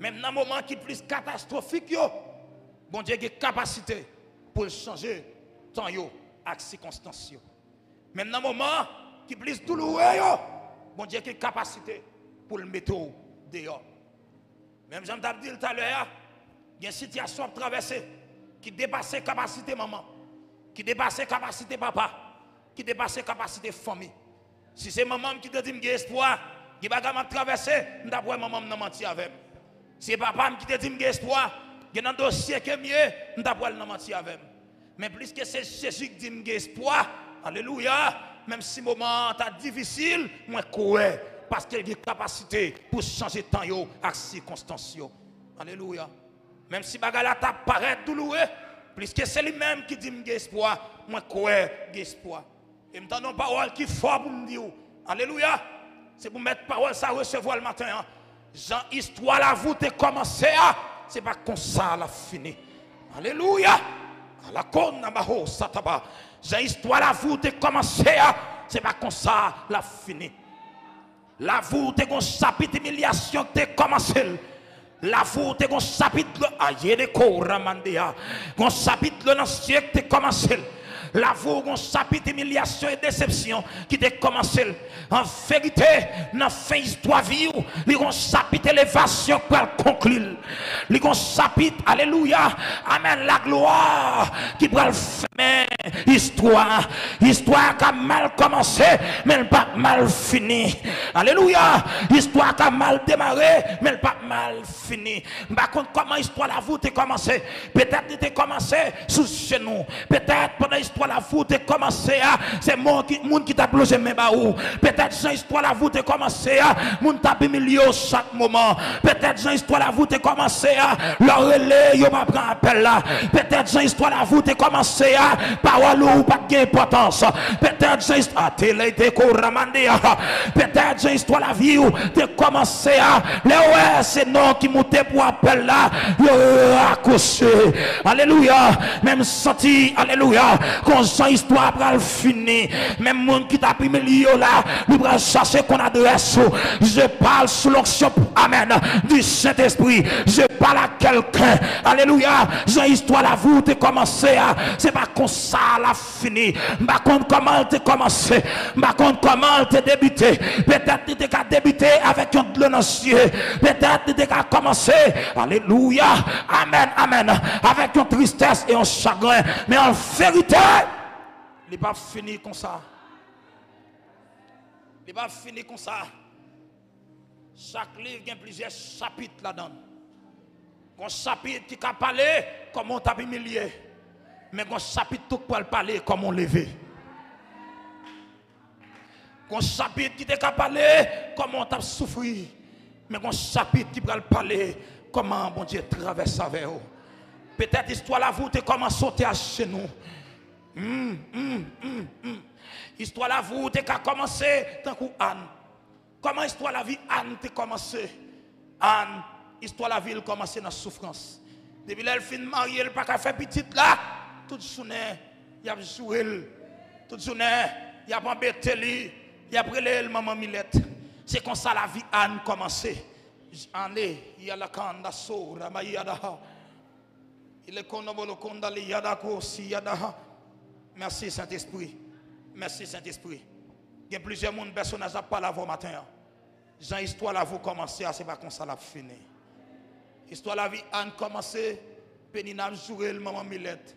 Même dans les moments qui sont plus catastrophiques, bon Dieu a la capacité pour changer temps et les circonstances. Même dans les moments qui sont plus douloureux, bon Dieu a la capacité pour le mettre dehors. Même j'aime dire tout à l'heure, il y a une situation à traverser qui dépasse la capacité maman, qui dépasse la capacité papa, qui dépasse la capacité famille. Si c'est maman qui te dit que j'ai espoir, qui va traverser, je vais maman me mentir avec. Si c'est papa qui te dit que j'ai espoir, il y a un dossier qui est mieux, je vais mentir avec. Mais plus que c'est Jésus qui dit que j'ai espoir, alléluia, même si le moment est difficile, moi je crois. Parce qu'il y a une capacité pour changer de temps et les circonstances. Alléluia. Même si bagala ta paraît douloureux, plus que c'est lui-même qui dit que j'ai espoir, moi je crois que j'ai espoir. Et me donne une parole qui est forte pour me dire. Alléluia. C'est pour mettre parole ça recevoir le matin. Hein. Jean, histoire la voûte est commencé. C'est pas comme ça la fini. Alléluia. La cône n'a pas sataba. Jean, histoire la voûte est commencé. C'est pas comme ça la fini. La voûte est un chapitre d'humiliation qui a commencé. La voûte est un chapitre aïe de Koramandea. Un chapitre dans le siècle qui a commencé. La voûte est un chapitre d'humiliation et déception qui a commencé. En vérité, dans la fin histoire vie, il y a un chapitre d'élévation pour conclure. Il y a un chapitre, alléluia, amen, la gloire qui va faire histoire. Histoire qui a mal commencé, mais elle pas mal fini. Alléluia. Histoire qui a mal démarré, mais elle pas mal fini. Par contre, comment histoire la voûte a commencé? Peut-être qu'elle a commencé sous chez nous. Peut-être pendant l'histoire la voûte a commencé, c'est monde qui t'a plongé mes baou. Peut-être que l'histoire la voûte a commencé, monde t'a humilié chaque moment. Peut-être que l'histoire la voûte a commencé, leur relais, yo pas prend appel là. Peut-être que l'histoire la voûte a commencé, parole ou pas d'importance. Peut-être que l'histoire télé te Koramandea. Peut-être que l'histoire la vie a commencé, les ouais c'est non qui montait pour appel là, yo accouché. Alléluia. Même senti, alléluia. Quand son histoire va finir, même monde qui t'a pris milieu là, nous va chercher qu'on adresse. Je parle sous l'onction, amen, du Saint-Esprit. Je parle à quelqu'un, alléluia. J'ai histoire la voûte commencé, c'est pas comme ça la fini. Par contre comment elle commencé, par contre comment elle débuté. Peut-être que tu as débuté avec un glonancier, peut-être que tu as commencé, alléluia, amen, amen, avec une tristesse et un chagrin, mais en vérité, il n'est pas fini comme ça. Il n'est pas fini comme ça. Chaque livre a plusieurs chapitres là-dedans. Un chapitre qui a parlé comme on t'a humilié. Mais un chapitre qui peut parler comme on levé. Un chapitre qui t'a parlé comment tu as souffert. Mais un chapitre qui va parler comment bon Dieu traverse avec vous. Peut-être histoire la vous te commence à sauter chez nous. Histoire la vous te commencé tant que Anne. Comment histoire la vie Anne te commencé? Anne, histoire la vie elle commencé dans la souffrance. Depuis elle fin mariée, elle pas qu'à faire petite là. Toute journée, il a joué. Toute journée, il a embêté lui. Il a pris le maman Milette. C'est comme ça la vie Anne commencé. Allez, il y a la kanda sora mayada. Il est konobolo kondali yada kosi yada. Merci Saint-Esprit. Merci Saint-Esprit. Il y a plusieurs personnages à parler avant matin. Jean histoire là vous commencez à c'est pas comme ça la fini. Histoire la vie Anne commencé Pénina jouer le maman Milette.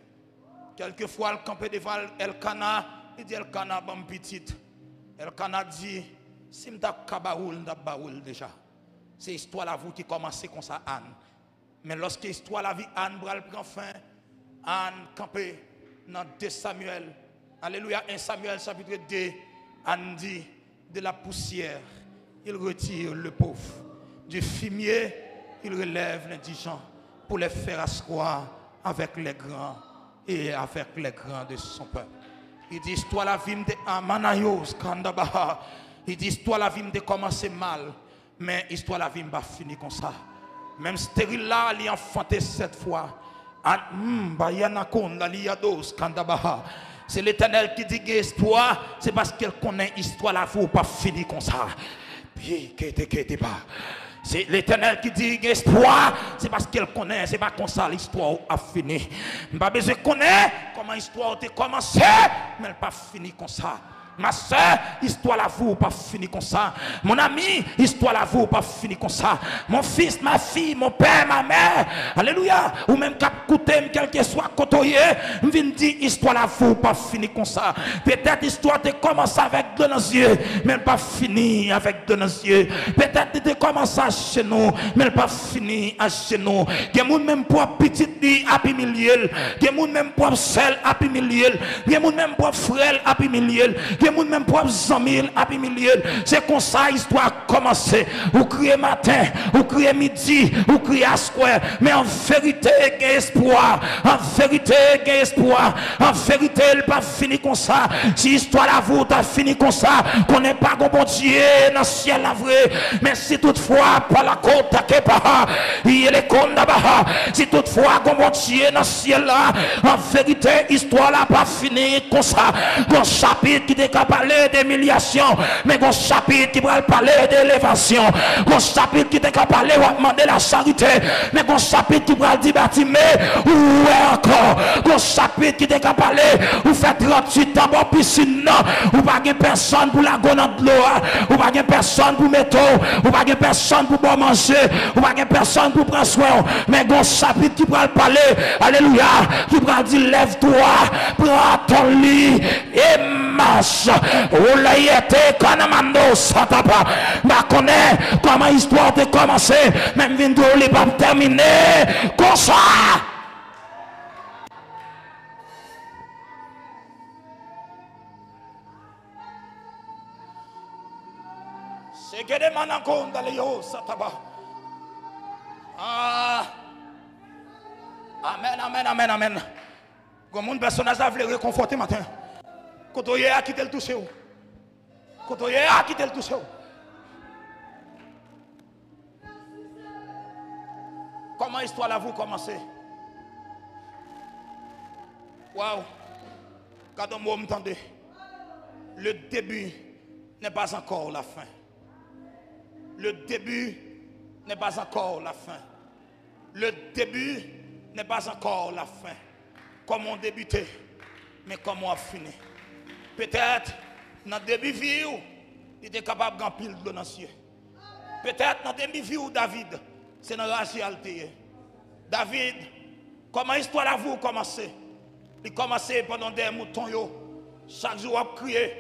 Quelquefois elle campait devant Elkana, il dit Elkana bon petite. Elkana dit si m'ta kabaoul m'ta baoul déjà. C'est histoire la vous qui commence comme ça Anne. Mais lorsque histoire la vie Anne bral prend fin, Anne campait dans 2 Samuel. Alléluia, 1 Samuel chapitre 2, Anne dit de la poussière, il retire le pauvre. Du fumier, il relève l'indigent pour les faire asseoir avec les grands et avec les grands de son peuple. Il dit, toi la vie de Amanayos, Kandabaha. Il dit, toi la vie de commencer mal, mais histoire la vie va finir comme ça. Même stérile là, il a enfanté 7 fois. C'est l'Éternel qui dit que l'histoire, c'est parce qu'elle connaît l'histoire là, il ne faut pas finir comme ça. C'est l'Éternel qui dit que l'histoire, c'est parce qu'elle connaît, c'est pas comme ça l'histoire a fini. Je n'ai pas besoin de connaître comment l'histoire a commencé, mais elle n'a pas fini comme ça. Ma soeur, histoire la vous pas fini comme ça. Mon ami, histoire la vous pas fini comme ça. Mon fils, ma fille, mon père, ma mère. Alléluia. Ou même cap coûter, quel que soit côtoyé, je viens dire histoire la vous pas fini comme ça. Peut-être histoire te commence avec de nos yeux, mais pas fini avec de nos yeux. Peut-être te commence à chez nous, mais pas fini à chez nous. Que moun même pour petite vie à milieu, que moun même pour sel à milieu, que moun même pour frère à milieu. Même pour c'est comme ça l'histoire a commencé. Vous criez matin, vous criez midi, vous criez à soir. Mais en vérité, il y a espoir. En vérité, il y a espoir. En vérité, il n'est pas fini comme ça. Si l'histoire la vous a fini comme ça, qu'on n'est pas bon Dieu dans le ciel la vrai. Mais si toutefois, par la côte, il y a les comptes là-bas. Si toutefois, bon Dieu dans le ciel là, en vérité, l'histoire n'a pas fini comme ça. Dans chapitre qui va parler d'humiliation, mais un chapitre qui va parler d'élévation, un chapitre qui va parler de demander la charité, mais un chapitre qui va dire bâtiment ou encore, un chapitre qui va parler ou fait 38 ans en piscine, ou pas de personne pour la gonne de l'eau, ou pas de personne pour mettre, ou pas de personne pour boire manger, ou pas de personne pour prendre soin, mais un chapitre qui va parler, alléluia, qui va dire lève-toi, prends ton lit et marche. Ou la yete kanamando satapa. Ma connaît comment l'histoire a commencé. Même vindo li pas terminé. Comme ça. C'est que des manakon dans les yo satapa. Ah. Amen, amen, amen, amen. Comme un personnage a voulu réconforter matin. Quand on a quitté le toucher. Quand on a quitté le toucher. Comment l'histoire là vous commencez? Waouh! Quand on m'entendez, le début n'est pas encore la fin. Le début n'est pas encore la fin. Le début n'est pas encore la fin. Comment on débuté, mais comment on a fini. Peut-être dans le début de vie, il était capable de gagner pile de dans le ciel. Peut-être dans le début de vie, David, c'est dans la réalité. David, comment l'histoire à vous commencé? Il commençait pendant des moutons. Chaque jour, il crié.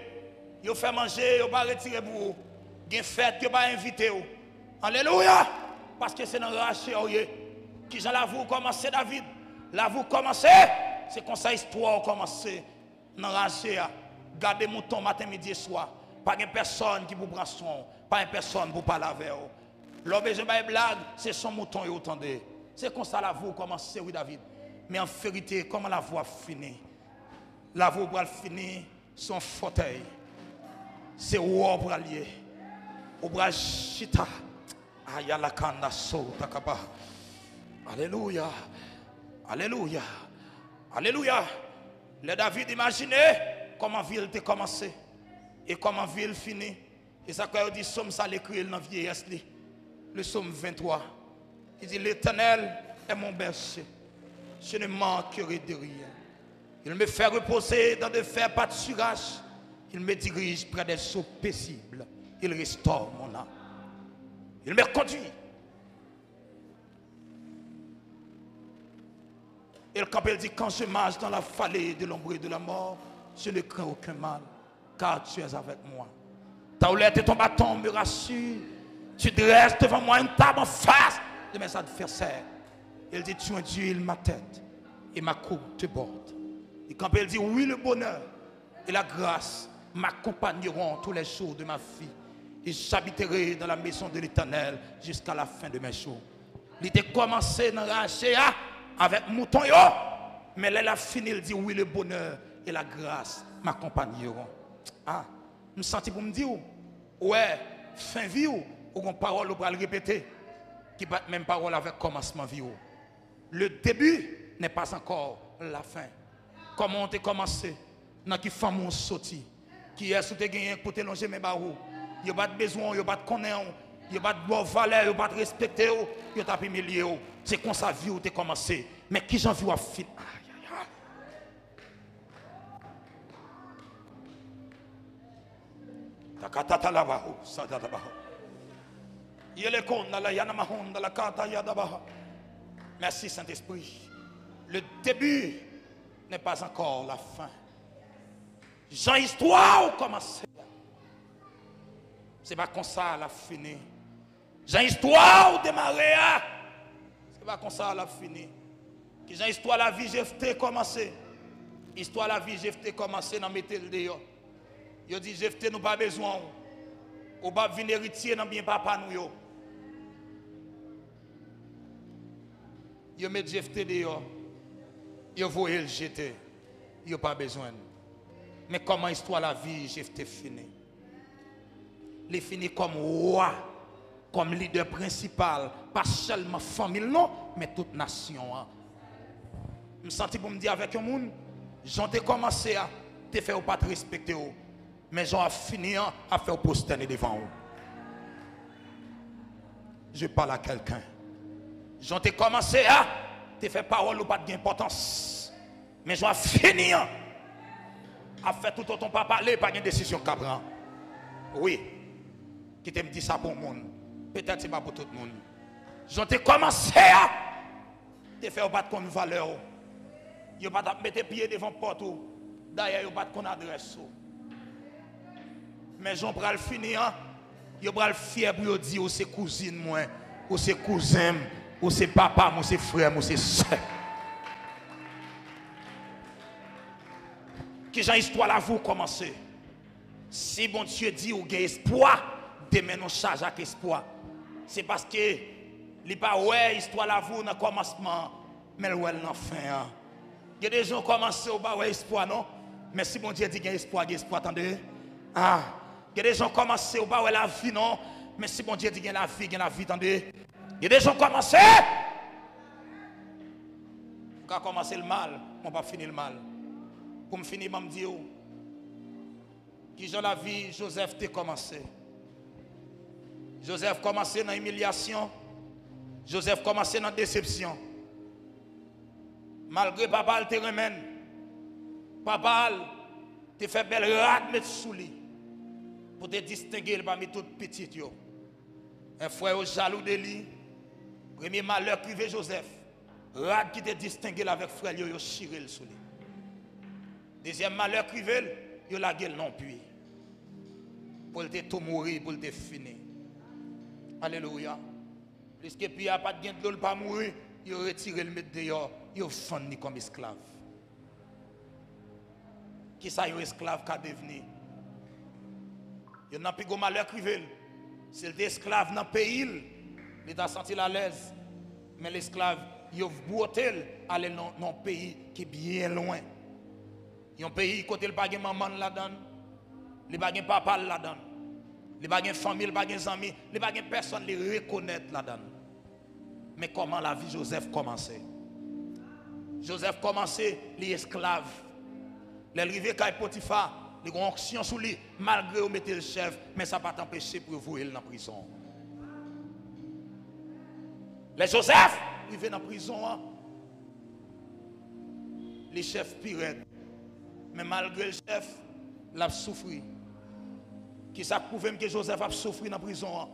Il fait manger, il va retirer pour vous. Il y a une fête, il va inviter vous. Alléluia! Parce que c'est dans la réalité. Qui j'en la vous commencé, David? Là vous commencez, c'est comme ça l'histoire a commencé. Dans la réalité. Gardez mouton matin, midi et soir. Pas de personne qui vous prend son, pas de personne pour parler avec vous. L'homme et je blague, c'est son mouton et autant de. C'est comme ça la voix commence, oui David. Mais en vérité, comment la voix finit? La voix va finir son fauteuil. C'est où on va lier. On va chita. Ayala kanda so takaba. Alléluia. Alléluia. Alléluia. Le David imaginez comment ville a commencé et comment ville finit. Et ça quand il dit somme ça l'écrit dans vieillesse le psaume 23. Il dit l'Éternel est mon berger. Je ne manquerai de rien. Il me fait reposer dans de fers pâturages. Il me dirige près des eaux paisibles. Il restaure mon âme. Il me conduit. Et le Campbell dit, quand je marche dans la vallée de l'ombre et de la mort, je ne crains aucun mal, car tu es avec moi. Ta houlette et ton bâton me rassurent. Tu dresses devant moi une table en face de mes adversaires. Il dit, tu induis ma tête et ma coupe te borde. Et Campbell dit, oui, le bonheur et la grâce m'accompagneront tous les jours de ma vie. Et j'habiterai dans la maison de l'Éternel jusqu'à la fin de mes jours. Il était commencé dans la avec mouton yo, mais là, la fini, il dit oui, le bonheur et la grâce m'accompagneront. Ah, je me sens pour me dire, ouais, fin vie ou une parole ou le répéter, qui bat même parole avec commencement vie. Le début n'est pas encore la fin. Comment on a commencé, dans qui femme on sorti, qui est sous te gagné pour te longer mes barreaux, il n'y a pas de besoin, il n'y a pas de connaître, il n'y a pas de bonne valeur, il n'y a pas de respecter, il n'y a pas de humilier. C'est comme ça vie où tu as commencé. Mais qui j'en veux à fin? Merci Saint-Esprit. Le début n'est pas encore la fin. Jean histoire a commencé. C'est pas comme ça la fini. Jean histoire a démarré. C'est pas comme ça la fini. Qui Jean histoire la vie j'ai commencé. Histoire la vie j'ai commencé dans mettre le dehors. Yo dit j'ai nous pas besoin. Ou pas venir héritier dans bien papa nous yo. Yo met jeté dehors. Yo voyez le jeter. Yo pas besoin. Mais comment histoire la vie j'ai fini? Les fini comme roi, comme leader principal, pas seulement famille non, mais toute nation. Je me sens pour me dire avec un monde, j'en ai commencé à te faire pas te respecter, mais j'en ai fini à faire prosterner devant vous. Je parle à quelqu'un. J'en ai commencé à te faire parole ou pas d'importance, mais j'en ai fini à faire tout autant pas parler, pas de décision qu'à prendre. Oui. Qui te me dit ça pour le monde. Peut-être c'est pas pour tout le monde. J'en ai commencé à te faire battre comme valeur. Ils ne pas mettre pied devant la porte. D'ailleurs, ils ne pas qu'on adresse. Mais j'en prends le finir. Ils prennent le fier pour dire c'est cousine moi, ou c'est cousin, ou c'est papa, ou c'est frère, ou c'est soeur. Qui j'ai histoire là vous commencer. Si bon Dieu dit ou gain espoir, demain nous charge avec espoir. C'est parce que il pas ouais histoire la vous dans commencement, mais ouais dans fin. Il y a des gens qui commencent au pas ouais espoir non, mais si bon Dieu dit gain espoir, attendez. Ah, il y a des gens qui commencent au pas ouais la vie non, mais si bon Dieu dit gain la vie, attendez. Il y a des gens qui commencent quand commencer le mal, on va finir le mal. Pour me finir, je me dis qui dans la vie Joseph t'a commencé. Joseph commencé dans l'humiliation. Joseph commencé dans la déception. Malgré papa te remène. Papa te fait belle rade mettre sous lui. Pour te distinguer parmi toutes petites. Un frère jaloux de lui. Premier malheur privé Joseph. Rade qui te distingué avec frère yo chiré sous lui. Deuxième malheur privé, yo la gueule non puis. Pour te tout mourir, pour te finir. Alléluia. Puisque puis il n'y a pas de gain de l'eau pas mourir, il retire le mettre dehors, il fondit comme esclave. Qui ça, il esclave qu'a devenu? Il n'a plus de malheur crivel. C'est l'esclave dans le pays. Il a senti à l'aise. Mais l'esclave, il a bouté aller dans un pays qui est bien loin. Il y a un pays côté le pas de maman là-dedans. Il n'y a pas de papa là-dedans. Il n'y a pas de famille, il n'y a pas de amis. Il n'y a pas de personne qui reconnaît là-dedans. Mais comment la vie de Joseph commençait? Joseph commençait les esclaves. L'arrivée quand Potiphar, les ont onction sous lui, malgré où mettait le chef, mais ça n'a pas empêché pour vous dans la prison. Les Joseph, ils viennent en prison, hein? Les chefs pirates. Mais malgré le chef, il a souffert. Qui ça prouve que Joseph a souffert dans la prison? Hein?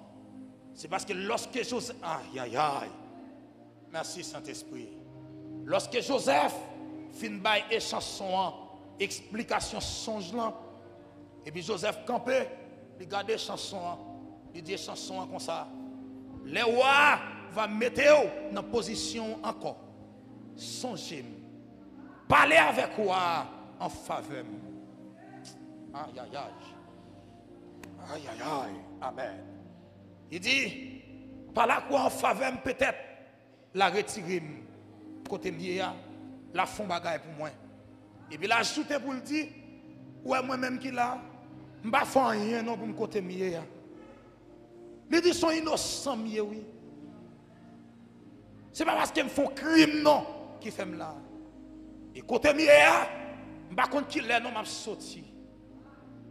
C'est parce que lorsque Joseph. Aïe, aïe, aïe. Merci Saint-Esprit. Lorsque Joseph fin bail et chanson, explication songe là, et puis Joseph campé, il regarde les chansons, il dit chanson comme ça. Les rois va mettre dans position encore. Songez. Parlez avec roi en faveur. Aïe aïe aïe. Aïe aïe aïe. Amen. Il dit, par la quoi en faveur peut-être la retirer côté lié la fond bagaille pour moi. Et puis là ajouter pour le dire ouais moi même qui là m'pa faire rien non pour me côté lié. Les dit sont innocents mieux oui. C'est pas parce qu'ils me font crime non qui fait là. Et côté lié m'pa compte qui là non m'a sorti.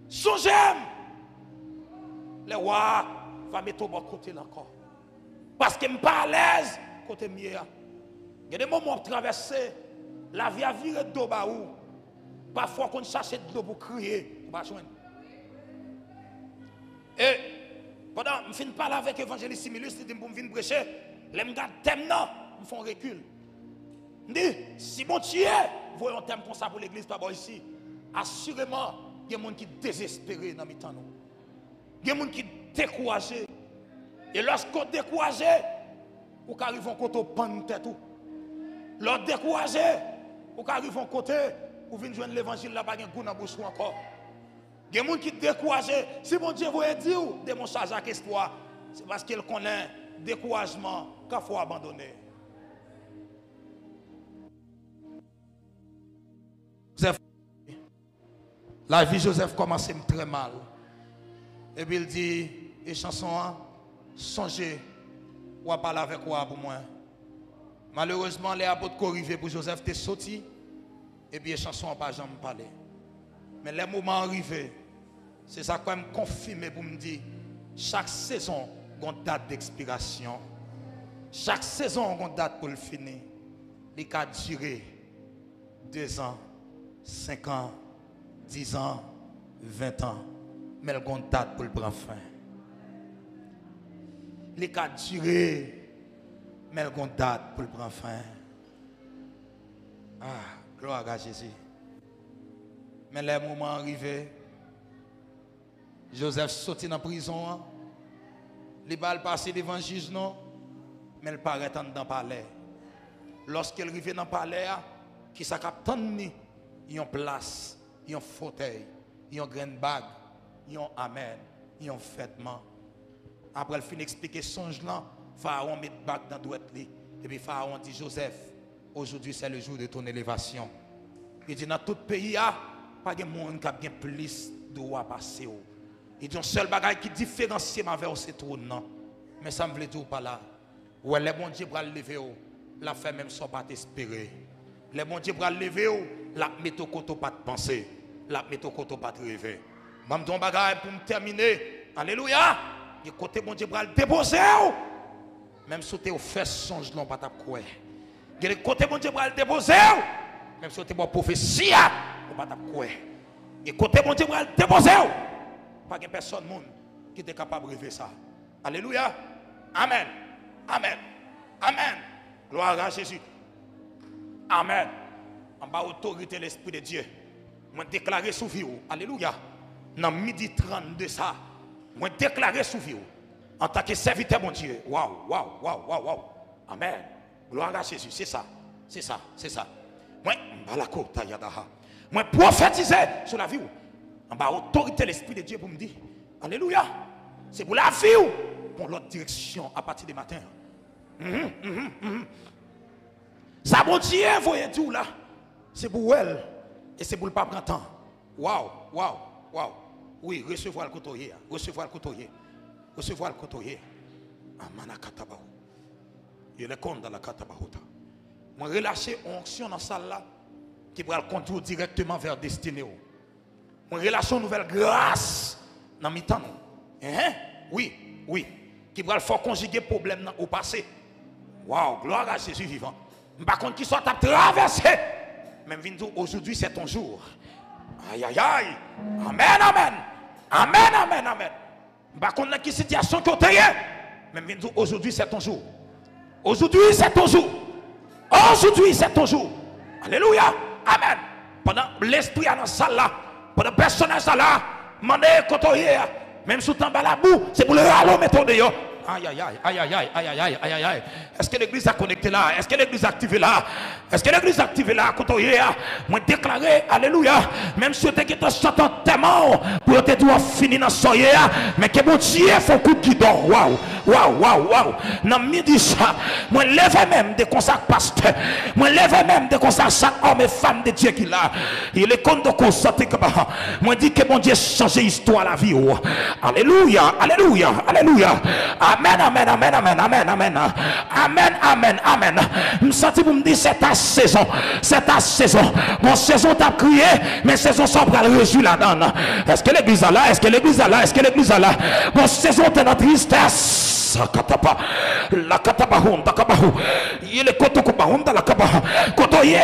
Songez les rois va mettre au bon côté là encore. Parce que m'pa à l'aise côté lié. Il y a des moments où on traverse, la vie a viré de dos baou. Parfois, qu'on cherche de l'eau pour crier, on va joindre. Et pendant que je parle avec l'évangéliste Similus, il dit pour me venir prêcher, les gars thème non, me font recul. Je dis, si mon Dieu, voyons un thème comme ça pour l'église, pas ici, assurément, il y a des gens qui sont désespérés dans mes temps. Il y a des gens qui sont découragés. Et lorsqu'on est découragé, on arrive en côté pan tête. L'autre découragé, ou qui arrive en côté, ou vient joindre l'évangile là, pas de goût dans la bouche encore. Il y a des gens qui sont découragés. Si mon Dieu veut dire, démontrage à histoire, c'est parce qu'il connaît découragement qu'il faut abandonner. Joseph, la vie de Joseph commençait très mal. Et puis il dit, et chanson, songez, ou à parler avec moi pour moi. Malheureusement, les apôtres qui arrivaient pour Joseph étaient sortis. Et puis les chansons n'ont pas jamais parlé. Mais les moments arrivés, c'est ça qui me confirme pour me dire, chaque saison a une date d'expiration. Chaque saison a une date pour le finir. Il a duré 2 ans, 5 ans, 10 ans, 20 ans. Mais il a une date pour le prendre fin. Il a duré. Mais elle a une date pour le prendre fin. Ah, gloire à Jésus. Mais les moments arrivés, Joseph sorti dans la prison. Il va passer devant le juge, non? Mais il paraît dans le palais. Lorsqu'il arrive dans le palais, qui s'est capté, il y a une place, il y a un fauteuil, il y a une grande bague, il y a un amen, il y a un vêtement. Après, il finit d'expliquer songe là. Pharaon met bac dans la droite. Et puis Pharaon dit, Joseph, aujourd'hui c'est le jour de ton élévation. Il dit, dans tout pays, il n'y a pas de monde qui a bien plus de droit à passer. Il dit, un seul bagage qui différencie ma vers ce trône. Mais ça me veut dire pas là. Ouais, les bons dieux pour lever, la fait même sans pas t'espérer. Les bons dieux pour lever, la mettre au côté pas de penser. La mettre au côté pas de rêver. Je vais bagage pour me terminer. Alléluia. Et côté bon Dieu pour le déposer. Même si tu as fait songe, non pas ta quoi. Il y a des côtés bon Dieu pour le déposer. Même si tu as une prophétie, non pas ta quoi. Et côté bon Dieu pour le déposer. Pas de personne qui est capable de rêver ça. Alléluia. Amen. Amen. Amen. Gloire à Jésus. Amen. En bas autorité l'Esprit de Dieu. Moi déclarer sous vie. Alléluia. Dans midi 30 de ça. Moi déclarer sous vie. En tant que serviteur, mon Dieu. Waouh, waouh, waouh, waouh, waouh. Amen. Gloire à Jésus. C'est ça. C'est ça. C'est ça. Moi, moi prophétiser sur la vie. En bas, autorité l'Esprit de Dieu pour me dire, Alléluia. C'est pour la vie ou pour l'autre direction à partir du matin. Ça, bon Dieu, voyez tout là. C'est pour elle. Et c'est pour le pas prendre temps. Waouh, waouh, waouh. Oui, recevoir le côtoyer. Recevoir le côtoyer. Recevoir le côtoyer. Amana katabahu. Il est contre dans la katabahuta. Moi, relâcher une onction dans la salle là qui va le contour directement vers destinée. Moi, relâcher une nouvelle grâce dans le temps. Oui, oui. Qui va le faire conjuguer problème au passé. Waouh, gloire à Jésus vivant. Par contre, qui soit à traverser. Même aujourd'hui, c'est ton jour. Aïe, aïe, aïe. Amen, amen. Amen, amen, amen. Par contre, dans quelle situation que tu es, même aujourd'hui, c'est ton jour. Aujourd'hui, c'est ton jour. Aujourd'hui, c'est ton jour. Alléluia. Amen. Pendant l'esprit dans la salle là, pendant le personnage là, mandez côtoyer, même sous temps la boue, c'est pour le râler mettre dehors. Aïe, aïe, aïe, aïe, aïe, aïe, aïe, aïe, aïe, aïe. Est-ce que l'église a connecté là? Est-ce que l'église a activé là? Est-ce que l'église a activé là? Côtoyer, moi déclaré, alléluia. Même si tu es chantant tellement pour te doit finir dans soyer, mais que mon Dieu faut coup qui dort. Waouh, waouh, waouh, waouh. Dans midi ça, moi lève même de consacre pasteur. Moi lève même de consacre chaque homme et femme de Dieu qui là. Il est compte de constater que moi dit que mon Dieu change l'histoire la vie. Alléluia, alléluia, alléluia. Amen, amen, amen, amen, amen, amen. Amen, amen, amen. Je me sens pour me dire c'est ta saison. C'est ta saison. Mon saison t'a crié, mais saison sans bras le reçu là-dedans. Est-ce que l'église est là? Est-ce que l'église est là? Est-ce que l'église est là? Mon saison t'es dans tristesse. La katabahum, takabahu. Il est kotokubaum dans la kabaha. Kotoye,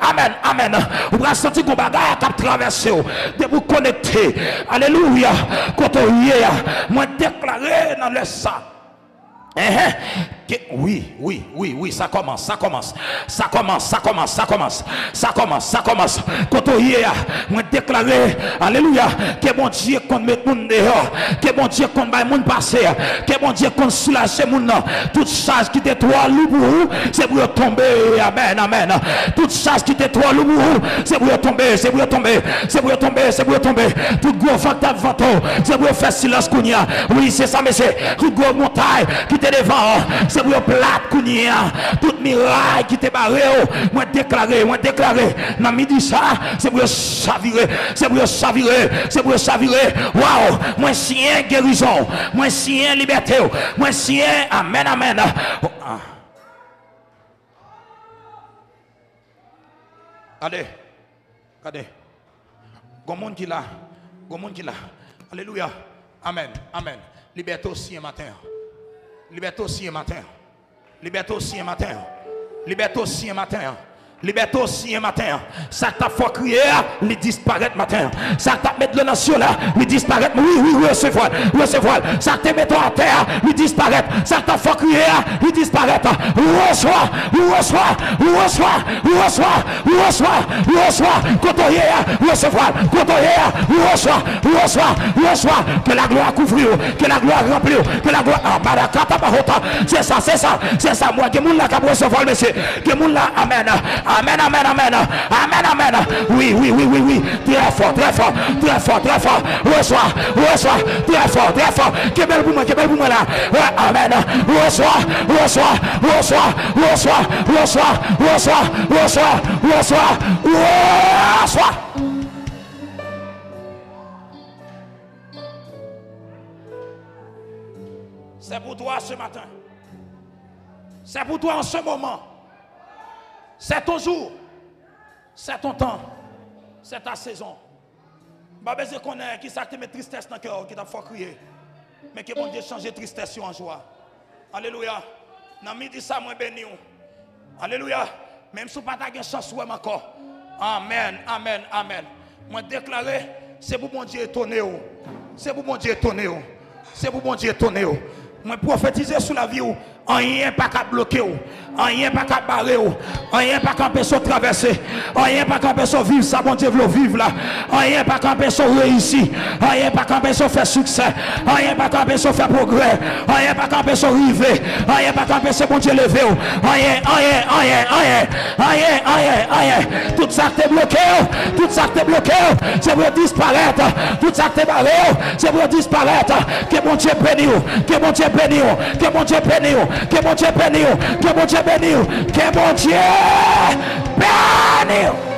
amen, amen. Vous pouvez sentir qu'on bagaille à traverser. De vous connecter. Alléluia. Kotoye, moi déclaré dans le sang. Oui, oui, oui, oui, ça commence, ça commence, ça commence, ça commence, ça commence, ça commence, ça commence. Quand on y est, moi déclaré, alléluia, que bon Dieu qu'on met moun dehors, que bon Dieu qu'on baille moun passer, que bon Dieu qu'on soulage moun, toute charge qui était trop lourd, c'est pour tomber, amen, amen. Toute charge qui était trop lourd, c'est pour tomber, c'est pour tomber, c'est pour tomber, c'est pour tomber. Tout gros facteur vanto, c'est pour faire silence kounia. Oui, c'est ça, monsieur. Tout gros montagne qui était devant, c'est pour plate kounia. Toute miraille qui était barré, moi déclaré, dans midi ça, c'est pour chavirer, c'est pour chavirer, c'est pour chavirer. Waouh, moi sien guérison, moi sien liberté, moi sien amen, amen. Allez, regardez. Gommon qui là, alléluia, amen, amen. Liberté aussi un matin. Liberté aussi un matin. Liberté aussi un matin. Liberté aussi un matin. Liberté aussi un matin. Ça t'a fait crier, il disparaît matin. Ça t'a mis le nation là, il disparaît. Oui, oui, oui, recevoir. Ça t'a mis à terre, il disparaît. Ça t'a fait crier, il disparaît. Reçois. Côtoyer, recevoir. Reçois. Que la gloire couvre, que la gloire remplit, que la gloire. Barakata bahota. C'est ça. Moi, que moun la cap recevoir, monsieur. Que moun la, amen. Amen. Oui. Très fort. Reçois. Très fort. Que belle pour moi là. Ouais, amen. Reçois. C'est pour toi ce matin. C'est pour toi en ce moment. C'est ton jour, c'est ton temps, c'est ta saison. Pas besoin de connaître qui ça te met tristesse dans le cœur, qui t'a fait crier. Mais que bon Dieu change tristesse en joie. Alléluia. Dans midi ça, moi béni. Alléluia. Même si vous n'avez pas de chance, vous encore. Amen. Moi déclarer, c'est pour bon Dieu étonner. C'est pour bon Dieu étonner. Moi prophétiser sur la vie rien pas qu'à bloquer, rien pas qu'à barrer, rien pas qu'à empêcher de traverser, rien pas qu'à empêcher de vivre ça, bon Dieu veut vivre là, rien pas qu'à empêcher de réussir, rien pas qu'à empêcher de faire succès, rien pas qu'à empêcher de faire progrès, rien pas qu'à empêcher de river, rien pas qu'à empêcher bon Dieu lever, rien, tout ça qui est bloqué, tout ça qui est bloqué, c'est pour disparaître, tout ça qui est barré, c'est pour disparaître, que bon Dieu bénisse, que bon Dieu bénisse, que bon Dieu bénisse, que bon Dieu bénisse, que bon Dieu bénisse, que bon Dieu bénisse.